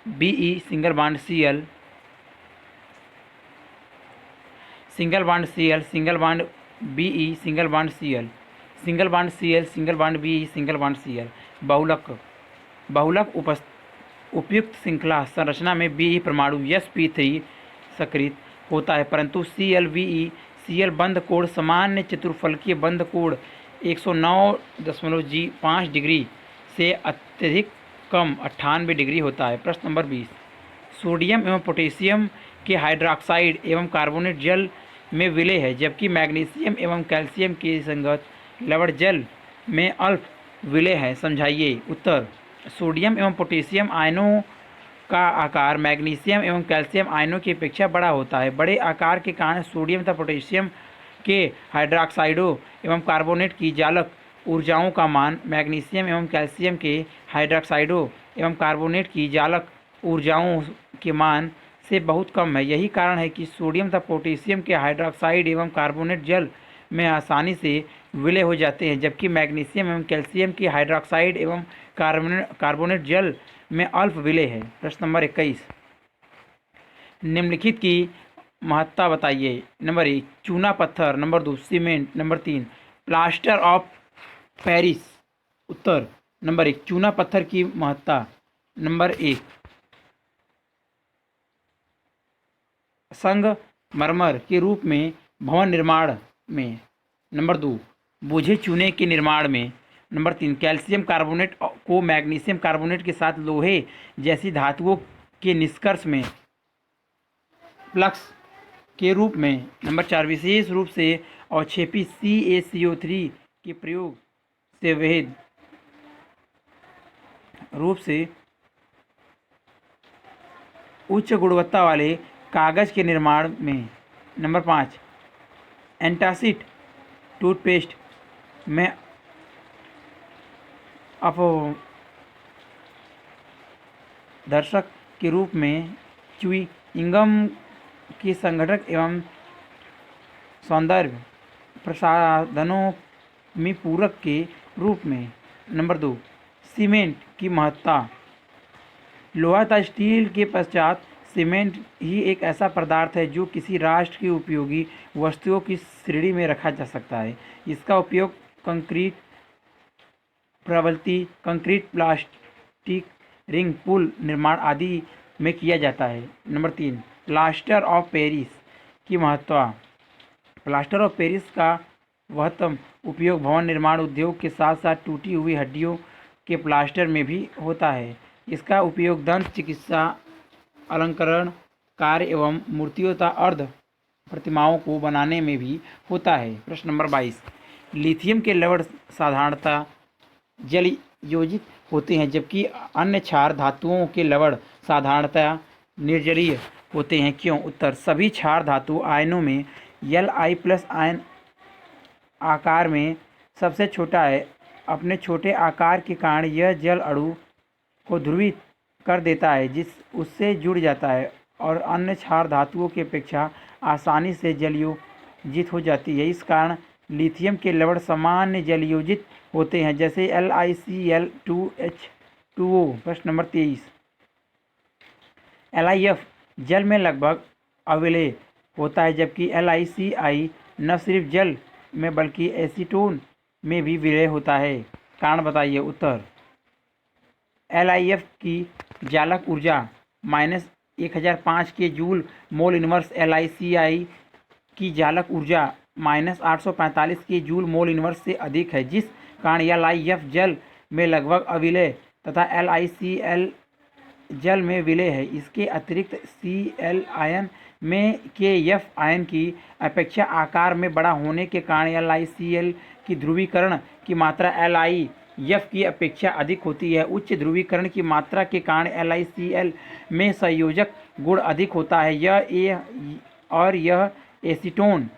Be single bond Cl single bond Cl single bond Be single bond Cl single bond Cl single bond Be single bond Cl। बहुलक उपयुक्त श्रृंखला संरचना में Be परमाणु sp3 सक्रिय होता है, परंतु Cl बंध कोण सामान्य चतुर्फलकीय बंध कोण 109.5 डिग्री से अत्यधिक कम 98 डिग्री होता है। प्रश्न नंबर 20, सोडियम एवं पोटेशियम के हाइड्रोक्साइड एवं कार्बोनेट जल में विलय है, जबकि मैग्नीशियम एवं कैल्शियम के संगत लवण जल में अल्प विलय है। समझाइए। उत्तर, सोडियम एवं पोटेशियम आयनों का आकार मैग्नीशियम एवं कैल्शियम आयनों की अपेक्षा बड़ा होता है। बड़े आकार के कारण सोडियम तथा पोटेशियम के हाइड्रोक्साइडों एवं कार्बोनेट की जालक ऊर्जाओं का मान मैग्नीशियम एवं कैल्शियम के हाइड्रोक्साइडों एवं कार्बोनेट की जालक ऊर्जाओं के मान से बहुत कम है। यही कारण है कि सोडियम तथा पोटेशियम के हाइड्रोक्साइड एवं कार्बोनेट जल में आसानी से विलय हो जाते हैं, जबकि मैग्नीशियम एवं कैल्शियम के हाइड्रोक्साइड एवं कार्बोनेट जल में अल्प विलय है। प्रश्न नंबर 21, निम्नलिखित की महत्ता बताइए। नंबर 1, चूना पत्थर। Number 2, cement. Number 3, plaster of Paris. Uttar, number 1, चूना पत्थर की महत्ता। नंबर 1, संगमरमर के रूप में भवन निर्माण में। नंबर 2, बोझे चूने के निर्माण में। नंबर 3, कैल्शियम कार्बोनेट को मैग्नीशियम कार्बोनेट के साथ लोहे जैसी धातुओं के निष्कर्ष में प्लक्स के रूप में। नंबर 4, विशेष रूप से अवक्षेपी CaCO3 के प्रयोग से वैध रूप से उच्च गुणवत्ता वाले कागज के निर्माण में। नंबर 5, एंटासिड टूथपेस्ट में अपदर्शक के रूप में, च्युइंगम के संघटक एवं सौंदर्य प्रसाधनों में पूरक के रूप में। नंबर 2, सीमेंट की महत्ता। लोहा तथा स्टील के पश्चात सीमेंट ही एक ऐसा पदार्थ है जो किसी राष्ट्र की उपयोगी वस्तुओं की श्रेणी में रखा जा सकता है। इसका उपयोग कंक्रीट प्रबलित कंक्रीट, प्लास्टिक, रिंग, पुल निर्माण आदि में किया जाता है। नंबर 3, प्लास्टर ऑफ पेरिस की महत्ता। प्लास्टर ऑफ पेरिस का महत्तम उपयोग भवन निर्माण उद्योग के साथ साथ टूटी हुई हड्डियों के प्लास्टर में भी होता है। इसका उपयोग दंत चिकित्सा, अलंकरण कार्य एवं मूर्तियों तथा अर्ध प्रतिमाओं को बनाने में भी होता है। प्रश्न नंबर 22, लिथियम के लवण साधारणतः जल योजित होते हैं, जबकि अन्य क्षार धातुओं के लवण साधारणतः निर्जलीय होते हैं। क्यों? उत्तर, सभी क्षार धातु आयनों में Li+ आयन आकार में सबसे छोटा है। अपने छोटे आकार के कारण यह जल अणु को ध्रुवित कर देता है, जिस उससे जुड़ जाता है और अन्य क्षार धातुओं की अपेक्षा आसानी से जलयोजित हो जाती है। इस कारण लिथियम के लवण सामान्य जलयोजित होते हैं, जैसे LiCl2H2O। प्रश्न नंबर 23, LiF जल में लगभग अविलय होता है, जबकि LiCl न सिर्फ जल में बल्कि एसीटोन में भी विलय होता है। कारण बताइए। उत्तर, LiF की जालक ऊर्जा -1005 के जूल मोल इनवर्स LiCl की जालक ऊर्जा -845 के जूल मोल इनवर्स से अधिक है, जिस कारण LiF जल में लगभग अविलय तथा LiCl जल में विलय है। इसके अतिरिक्त Cl आयन में के F आयन की अपेक्षा आकार में बड़ा होने के कारण LiCl की ध्रुवीकरण की मात्रा LiF की अपेक्षा अधिक होती है। उच्च ध्रुवीकरण की मात्रा के कारण LiCl में संयोजक गुण अधिक होता है, यह एसीटोन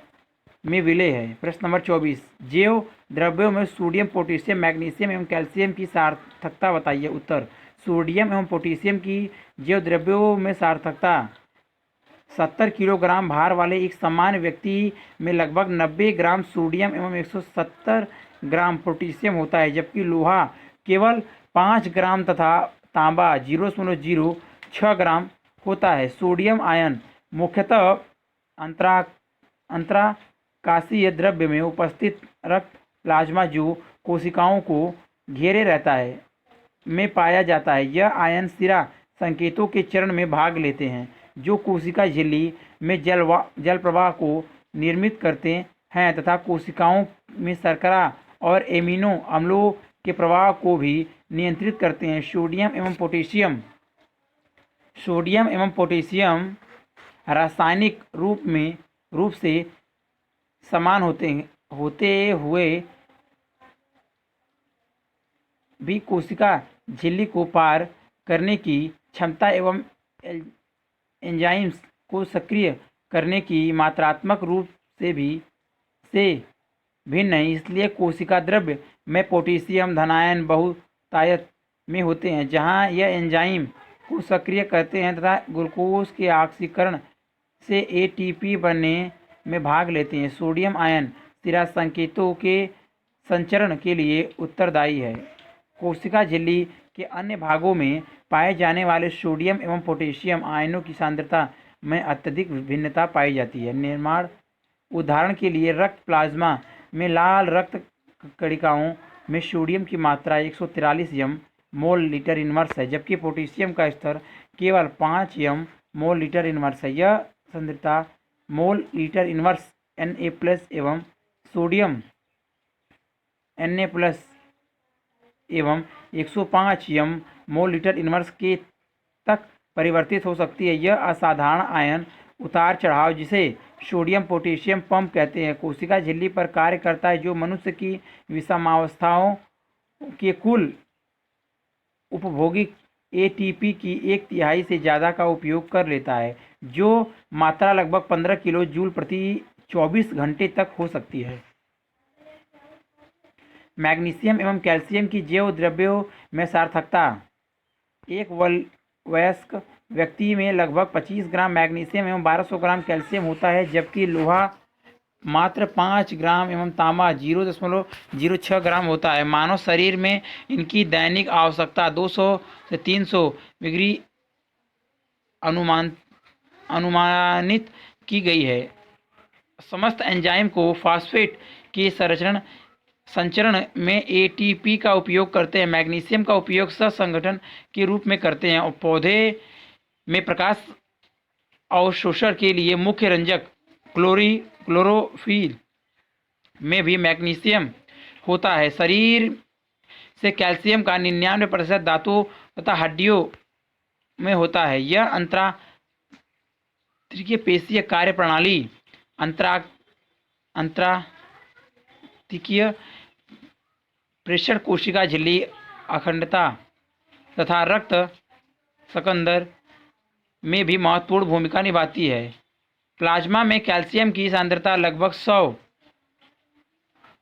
में विलय है। प्रश्न नंबर 24, जैव द्रव्यों में सोडियम, पोटेशियम, मैग्नीशियम एवं कैल्शियम की सार्थकता बताइए। उत्तर, सोडियम एवं पोटेशियम की जैव द्रव्यों में सार्थकता 70 किलोग्राम भार वाले एक सामान्य व्यक्ति में लगभग 90 ग्राम सोडियम एवं 170 ग्राम पोटेशियम होता है, जबकि लोहा केवल 5 ग्राम तथा तांबा 0.06 ग्राम होता है। सोडियम आयन मुख्यतः अंतराकाशीय द्रव्य में उपस्थित रक्त प्लाज्मा जो कोशिकाओं को घेरे रहता है में पाया जाता है। यह आयन सिरा संकेतों के चरण में भाग लेते हैं जो कोशिका झिल्ली में जल प्रवाह को निर्मित करते हैं तथा कोशिकाओं में शर्करा और एमिनो अम्लों के प्रवाह को भी नियंत्रित करते हैं। सोडियम एवं पोटेशियम रासायनिक रूप से समान होते हुए भी कोशिका झिल्ली को पार करने की क्षमता एवं एंजाइम्स को सक्रिय करने की मात्रात्मक रूप से भिन्न है। इसलिए कोशिका द्रव्य में पोटेशियम धनायन बहुतायत में होते हैं जहां यह एंजाइम को सक्रिय करते हैं तथा ग्लूकोज के ऑक्सीकरण से एटीपी बनने में भाग लेते हैं। सोडियम आयन सिरा संकेतों के संचरण के लिए उत्तरदायी है। कोशिका झिल्ली के अन्य भागों में पाए जाने वाले सोडियम एवं पोटेशियम आयनों की सांद्रता में अत्यधिक भिन्नता पाई जाती है। निर्माण उदाहरण के लिए रक्त प्लाज्मा में लाल रक्त कणिकाओं में सोडियम की मात्रा 143 यम मोल लीटर इनवर्स है जबकि पोटेशियम का स्तर केवल 5 यम मोल लीटर इनवर्स है। यह सांद्रता मोल लीटर इनवर्स Na+ एवं सोडियम Na+ एवं 105 यम मोल लीटर इनवर्स के तक परिवर्तित हो सकती है। यह असाधारण आयन उतार चढ़ाव जिसे सोडियम पोटेशियम पंप कहते हैं कोशिका झिल्ली पर कार्य करता है जो मनुष्य की विषमावस्थाओं के कुल उपभोगी एटीपी की 1/3 से ज़्यादा का उपयोग कर लेता है जो मात्रा लगभग 15 किलो जूल प्रति 24 घंटे तक हो सकती है। मैग्नीशियम एवं कैल्शियम की जैव द्रव्यों में सार्थकता। एक वयस्क व्यक्ति में लगभग 25 ग्राम मैग्नीशियम एवं 1200 ग्राम कैल्शियम होता है जबकि लोहा मात्र 5 ग्राम एवं तांबा 0.06 ग्राम होता है। मानव शरीर में इनकी दैनिक आवश्यकता 200 से 300 मिली अनुमानित की गई है। समस्त एंजाइम को फॉस्फेट के संचरण में एटीपी का उपयोग करते हैं। मैग्नीशियम का उपयोग सहसंगठन के रूप में करते हैं और पौधे में प्रकाश अवशोषण के लिए मुख्य रंजक क्लोरोफिल में भी मैग्नीशियम होता है। शरीर से कैल्शियम का 99% दांतों तथा हड्डियों में होता है। यह अंतरांत्रिकीय पेशीय कार्य प्रणाली अंतरांत्रिकीय प्रेषण कोशिका झिल्ली अखंडता तथा रक्त संकंदर में भी महत्वपूर्ण भूमिका निभाती है। प्लाज्मा में कैल्शियम की सांद्रता लगभग 100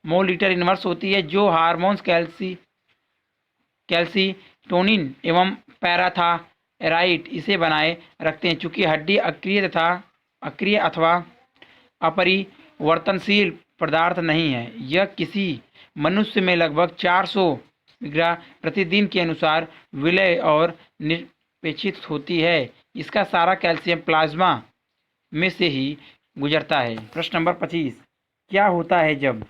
मोल लीटर इनवर्स होती है जो हार्मोन्स कैल्सीटोनिन एवं पैराथायराइड इसे बनाए रखते हैं। चूंकि हड्डी अक्रिय अथवा अपरिवर्तनशील पदार्थ नहीं है यह किसी मनुष्य में लगभग 400 मिलीग्राम प्रतिदिन के अनुसार विलय और निष्पेक्षित होती है। इसका सारा कैल्शियम प्लाज्मा में से ही गुजरता है। प्रश्न नंबर 25 क्या होता है जब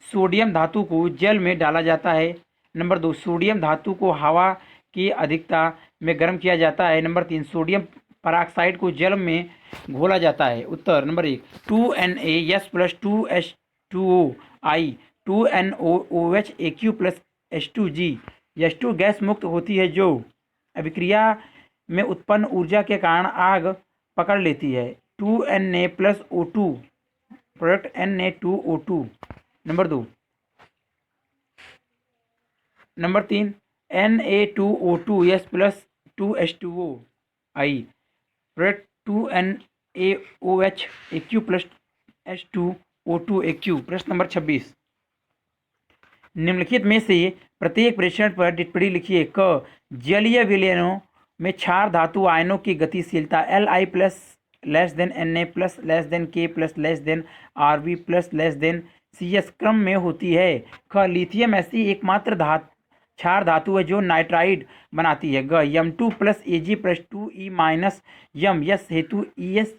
सोडियम धातु को जल में डाला जाता है? नंबर 2 सोडियम धातु को हवा की अधिकता में गर्म किया जाता है। नंबर 3 सोडियम परऑक्साइड को जल में घोला जाता है। उत्तर number 1 2Na+ 2H2O I 2NOOH AQ H2G। H2 gas मुक्त होती है जो अभिक्रिया में उत्पन्न ऊर्जा के कारण आग पकड़ लेती है। 2Na+O2 product Na2O2। Number 3 Na2O2 2H2O I product 2NaOH AQ H2O2 AQ। प्रश्न नंबर 26 निम्नलिखित में से प्रत्येक प्रेषण पर टिप्पणी लिखिए। क जलीय विलयनों में क्षार धातु आयनों की गतिशीलता Li+ Na+ K+ Rb+ Cs क्रम में होती है। ख लिथियम ऐसी एकमात्र क्षार धातु है जो नाइट्राइड बनाती है। ग M2 Ag 2E M S हेतु ES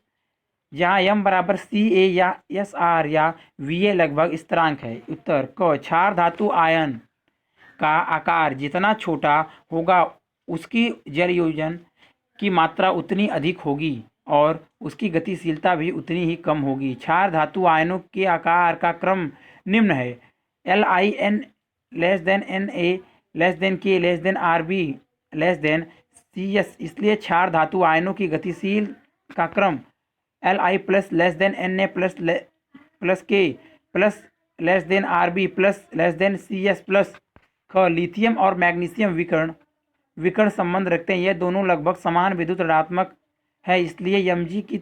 जहाँ यम बराबर Ca या SR या Va लगभग स्थिरांक है। उत्तर क क्षार धातु आयन का आकार जितना छोटा होगा उसकी जलयोजन की मात्रा उतनी अधिक होगी और उसकी गतिशीलता भी उतनी ही कम होगी। क्षार धातु आयनों के आकार का क्रम निम्न है: LIN less than Na less than K less than Rb less than Cs। इसलिए क्षार धातु आयनों की गतिशील का क्रम Li plus less than Na plus K plus less than Rb plus less than Cs plus. Lithium और मैग्नीशियम विकर्ण संबंध रखते हैं। यह दोनों लगभग समान विद्युत ऋणात्मक है, इसलिए Mg की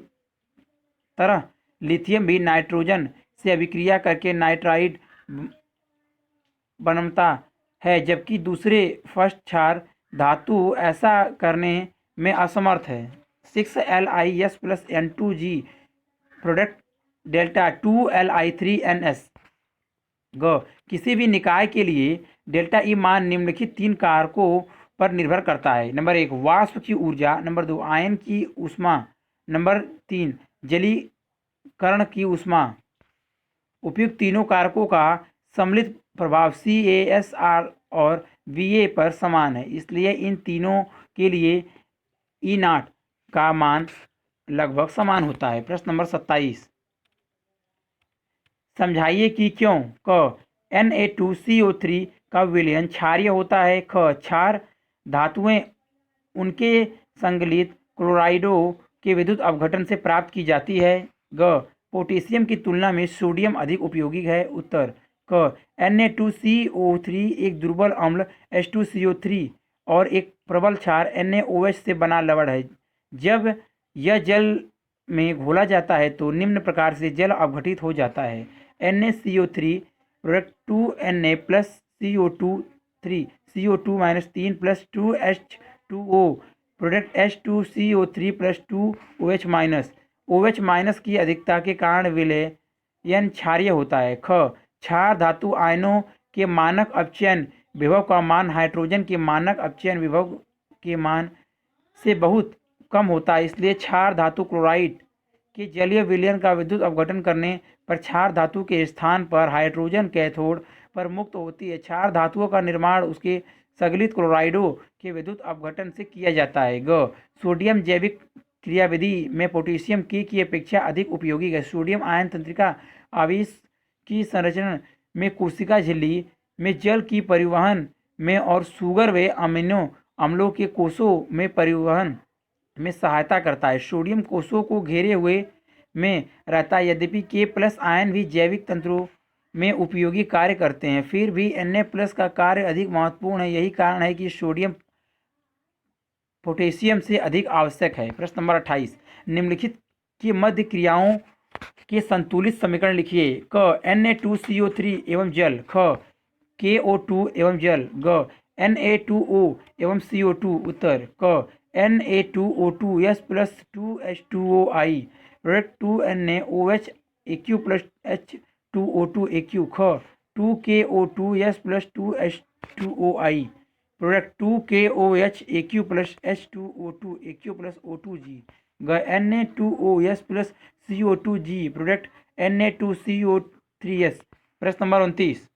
तरह लिथियम भी नाइट्रोजन से अभिक्रिया करके नाइट्राइड बनता है, जबकि दूसरे फर्स्ट क्षार धातु ऐसा करने में असमर्थ है। 6Lis plus N2G product delta 2Li3NS। किसी भी निकाय के लिए डेल्टा ई मान निम्नलिखित 3 कारकों पर निर्भर करता है: नंबर 1 वाष्प की ऊर्जा, नंबर 2 आयन की ऊष्मा, नंबर 3 जलीकरण की ऊष्मा। उपयुक्त तीनों कारकों का सम्मिलित प्रभाव CaSR और Va पर समान है, इसलिए इन तीनों के लिए E0 का मान लगभग समान होता है। प्रश्न नंबर 27, समझाइए कि क्यों Na2CO3 का विलयन क्षारीय होता है। क्षार धातुएं उनके संगलित क्लोराइडों के विद्युत अपघटन से प्राप्त की जाती है। पोटेशियम की तुलना में सोडियम अधिक उपयोगी है। उत्तर Na2CO3 एक दुर्बल अम्ल H2CO3 और एक प्रबल क्षार NaOH से बना लवण है। जब यह जल में घोला जाता है तो निम्न प्रकार से जल अपघटित हो जाता है: NaCO3 product 2Na plus CO2 3 CO2 minus 3 plus 2H2O product H2CO3 plus 2OH minus. OH minus की अधिकता के कारण विलयन क्षारीय होता है। क्षार धातु आयनों के मानक अपचयन विभव का मान हाइड्रोजन के मानक अपचयन विभव के मान से बहुत कम होता है, इसलिए क्षार धातु क्लोराइड के जलीय विलयन का विद्युत अपघटन करने पर क्षार धातु के स्थान पर हाइड्रोजन कैथोड पर मुक्त होती है। क्षार धातुओं का निर्माण उसके संगलित क्लोराइडों के विद्युत अपघटन से किया जाता है। सोडियम जैविक क्रियाविधि में पोटेशियम की अपेक्षा अधिक उपयोगी है। सोडियम आयन तंत्रिका आवेश की संरचना में, कोशिका झिल्ली में जल की परिवहन में और शुगर व अमीनो अम्लों के कोषों में परिवहन में सहायता करता है। सोडियम कोषों को घेरे हुए में रहता है, यद्यपि K+ आयन भी जैविक तंत्रों में उपयोगी कार्य करते हैं, फिर भी Na+ का कार्य अधिक महत्वपूर्ण है। यही कारण है कि सोडियम पोटेशियम से अधिक आवश्यक है। प्रश्न नंबर 28, निम्नलिखित की मध्य क्रियाओं के संतुलित समीकरण लिखिए। Na2CO3 एवं जल। KO2 एवं जल। Na2O एवं CO2। उत्तर Na2O2 plus 2H2OI product 2NaOH AQ plus H2O2 AQ। 2KO2 plus 2H2OI product 2KOH AQ plus H2O2 AQ plus O2G। Na2OS plus CO2G product Na2CO3S। प्रश्न नंबर 29,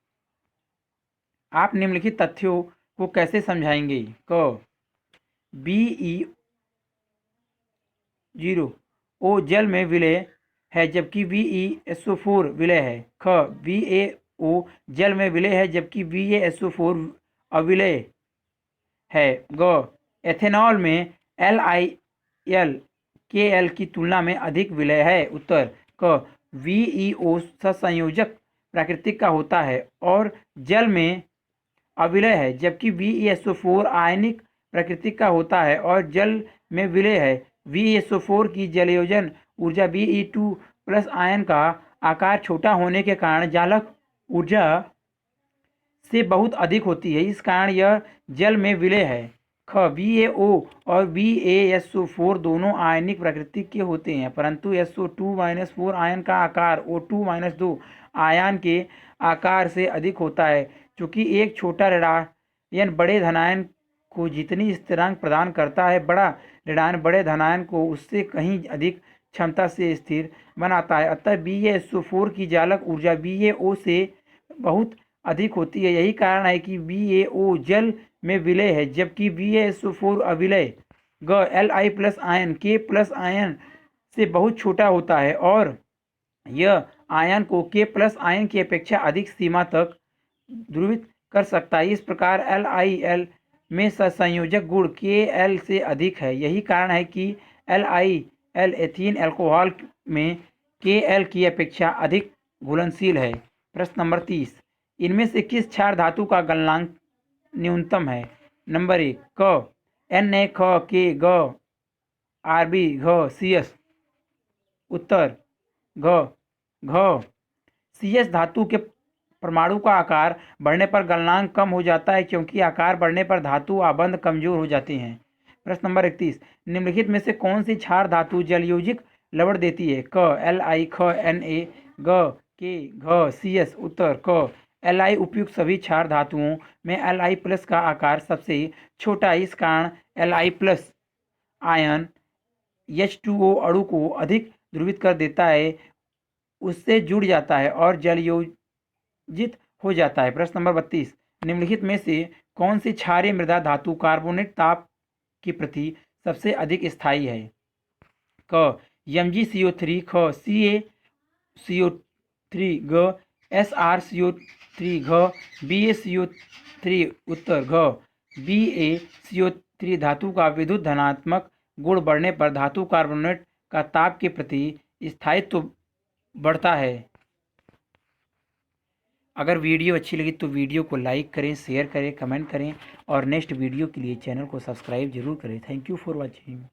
आप निम्नलिखित तथ्यों को कैसे समझाएंगे? BeO जल में विलय है जबकि VeSO4 विलय है। VaO जल में विलय है जबकि VaSO4 अविलय है। एथेनॉल में LiL Kl की तुलना में अधिक विलय है। उत्तर VeO सहसंयोजक प्राकृतिक का होता है और जल में अविलय है, जबकि VeSO4 आयनिक प्रकृति का होता है और जल में विलय है। VeSO4 की जलयोजन ऊर्जा Be2+ आयन का आकार छोटा होने के कारण जालक ऊर्जा से बहुत अधिक होती है, इस कारण यह जल में विलय है। VaO और VaSO4 दोनों आयनिक प्रकृति के होते हैं, परंतु SO2-4 आयन का आकार O2-2 आयन के आकार से अधिक होता है। चूँकि एक छोटा ऋणायन बड़े धनायन को जितनी स्थिरांक प्रदान करता है, बड़ा ऋणायन बड़े धनायन को उससे कहीं अधिक क्षमता से स्थिर बनाता है। अतः BaSO4 की जालक ऊर्जा BaO से बहुत अधिक होती है। यही कारण है कि BaO जल में विलय है, जबकि BaSO4 अविलय। Li plus ion K plus ion से बहुत छोटा होता है और यह आयन को K प्लस आयन की अपेक्षा अधिक सीमा तक ध्रुवित कर सकता है। इस प्रकार LiL में संयोजक गुण Kl से अधिक है। यही कारण है कि LiL एथीन अल्कोहल में Kl की अपेक्षा अधिक घुलनशील है। प्रश्न नंबर 30, इनमें से किस क्षार धातु का गलनांक न्यूनतम है? नंबर 1 क Na ख K G Rb घ CS। उत्तर घ CS धातु के परमाणु का आकार बढ़ने पर गलनांक कम हो जाता है, क्योंकि आकार बढ़ने पर धातु आबंध कमजोर हो जाते हैं। प्रश्न नंबर 31, निम्नलिखित में से कौन सी क्षार धातु जलयोजिक लवण देती है? क Li ख Na G K घ CS। उत्तर क Li उपयुक्त सभी क्षार धातुओं में Li प्लस का आकार सबसे छोटा है। इस कारण Li प्लस आयन H2O अणु को अधिक ध्रुवित कर देता है, उससे जुड़ जाता है और जलयोजित हो जाता है। प्रश्न नंबर 32, निम्नलिखित में से कौन सी क्षारीय मृदा धातु कार्बोनेट ताप के प्रति सबसे अधिक स्थायी है? क MgCO3 ख CaCO3 ग SrCO3 घ BaCO3। उत्तर घ BaCO3 धातु का विद्युत धनात्मक गुण बढ़ने पर धातु कार्बोनेट का ताप के प्रति स्थायित्व बढ़ता है। अगर वीडियो अच्छी लगी तो वीडियो को लाइक करें, शेयर करें, कमेंट करें और नेक्स्ट वीडियो के लिए चैनल को सब्सक्राइब जरूर करें। Thank you for watching.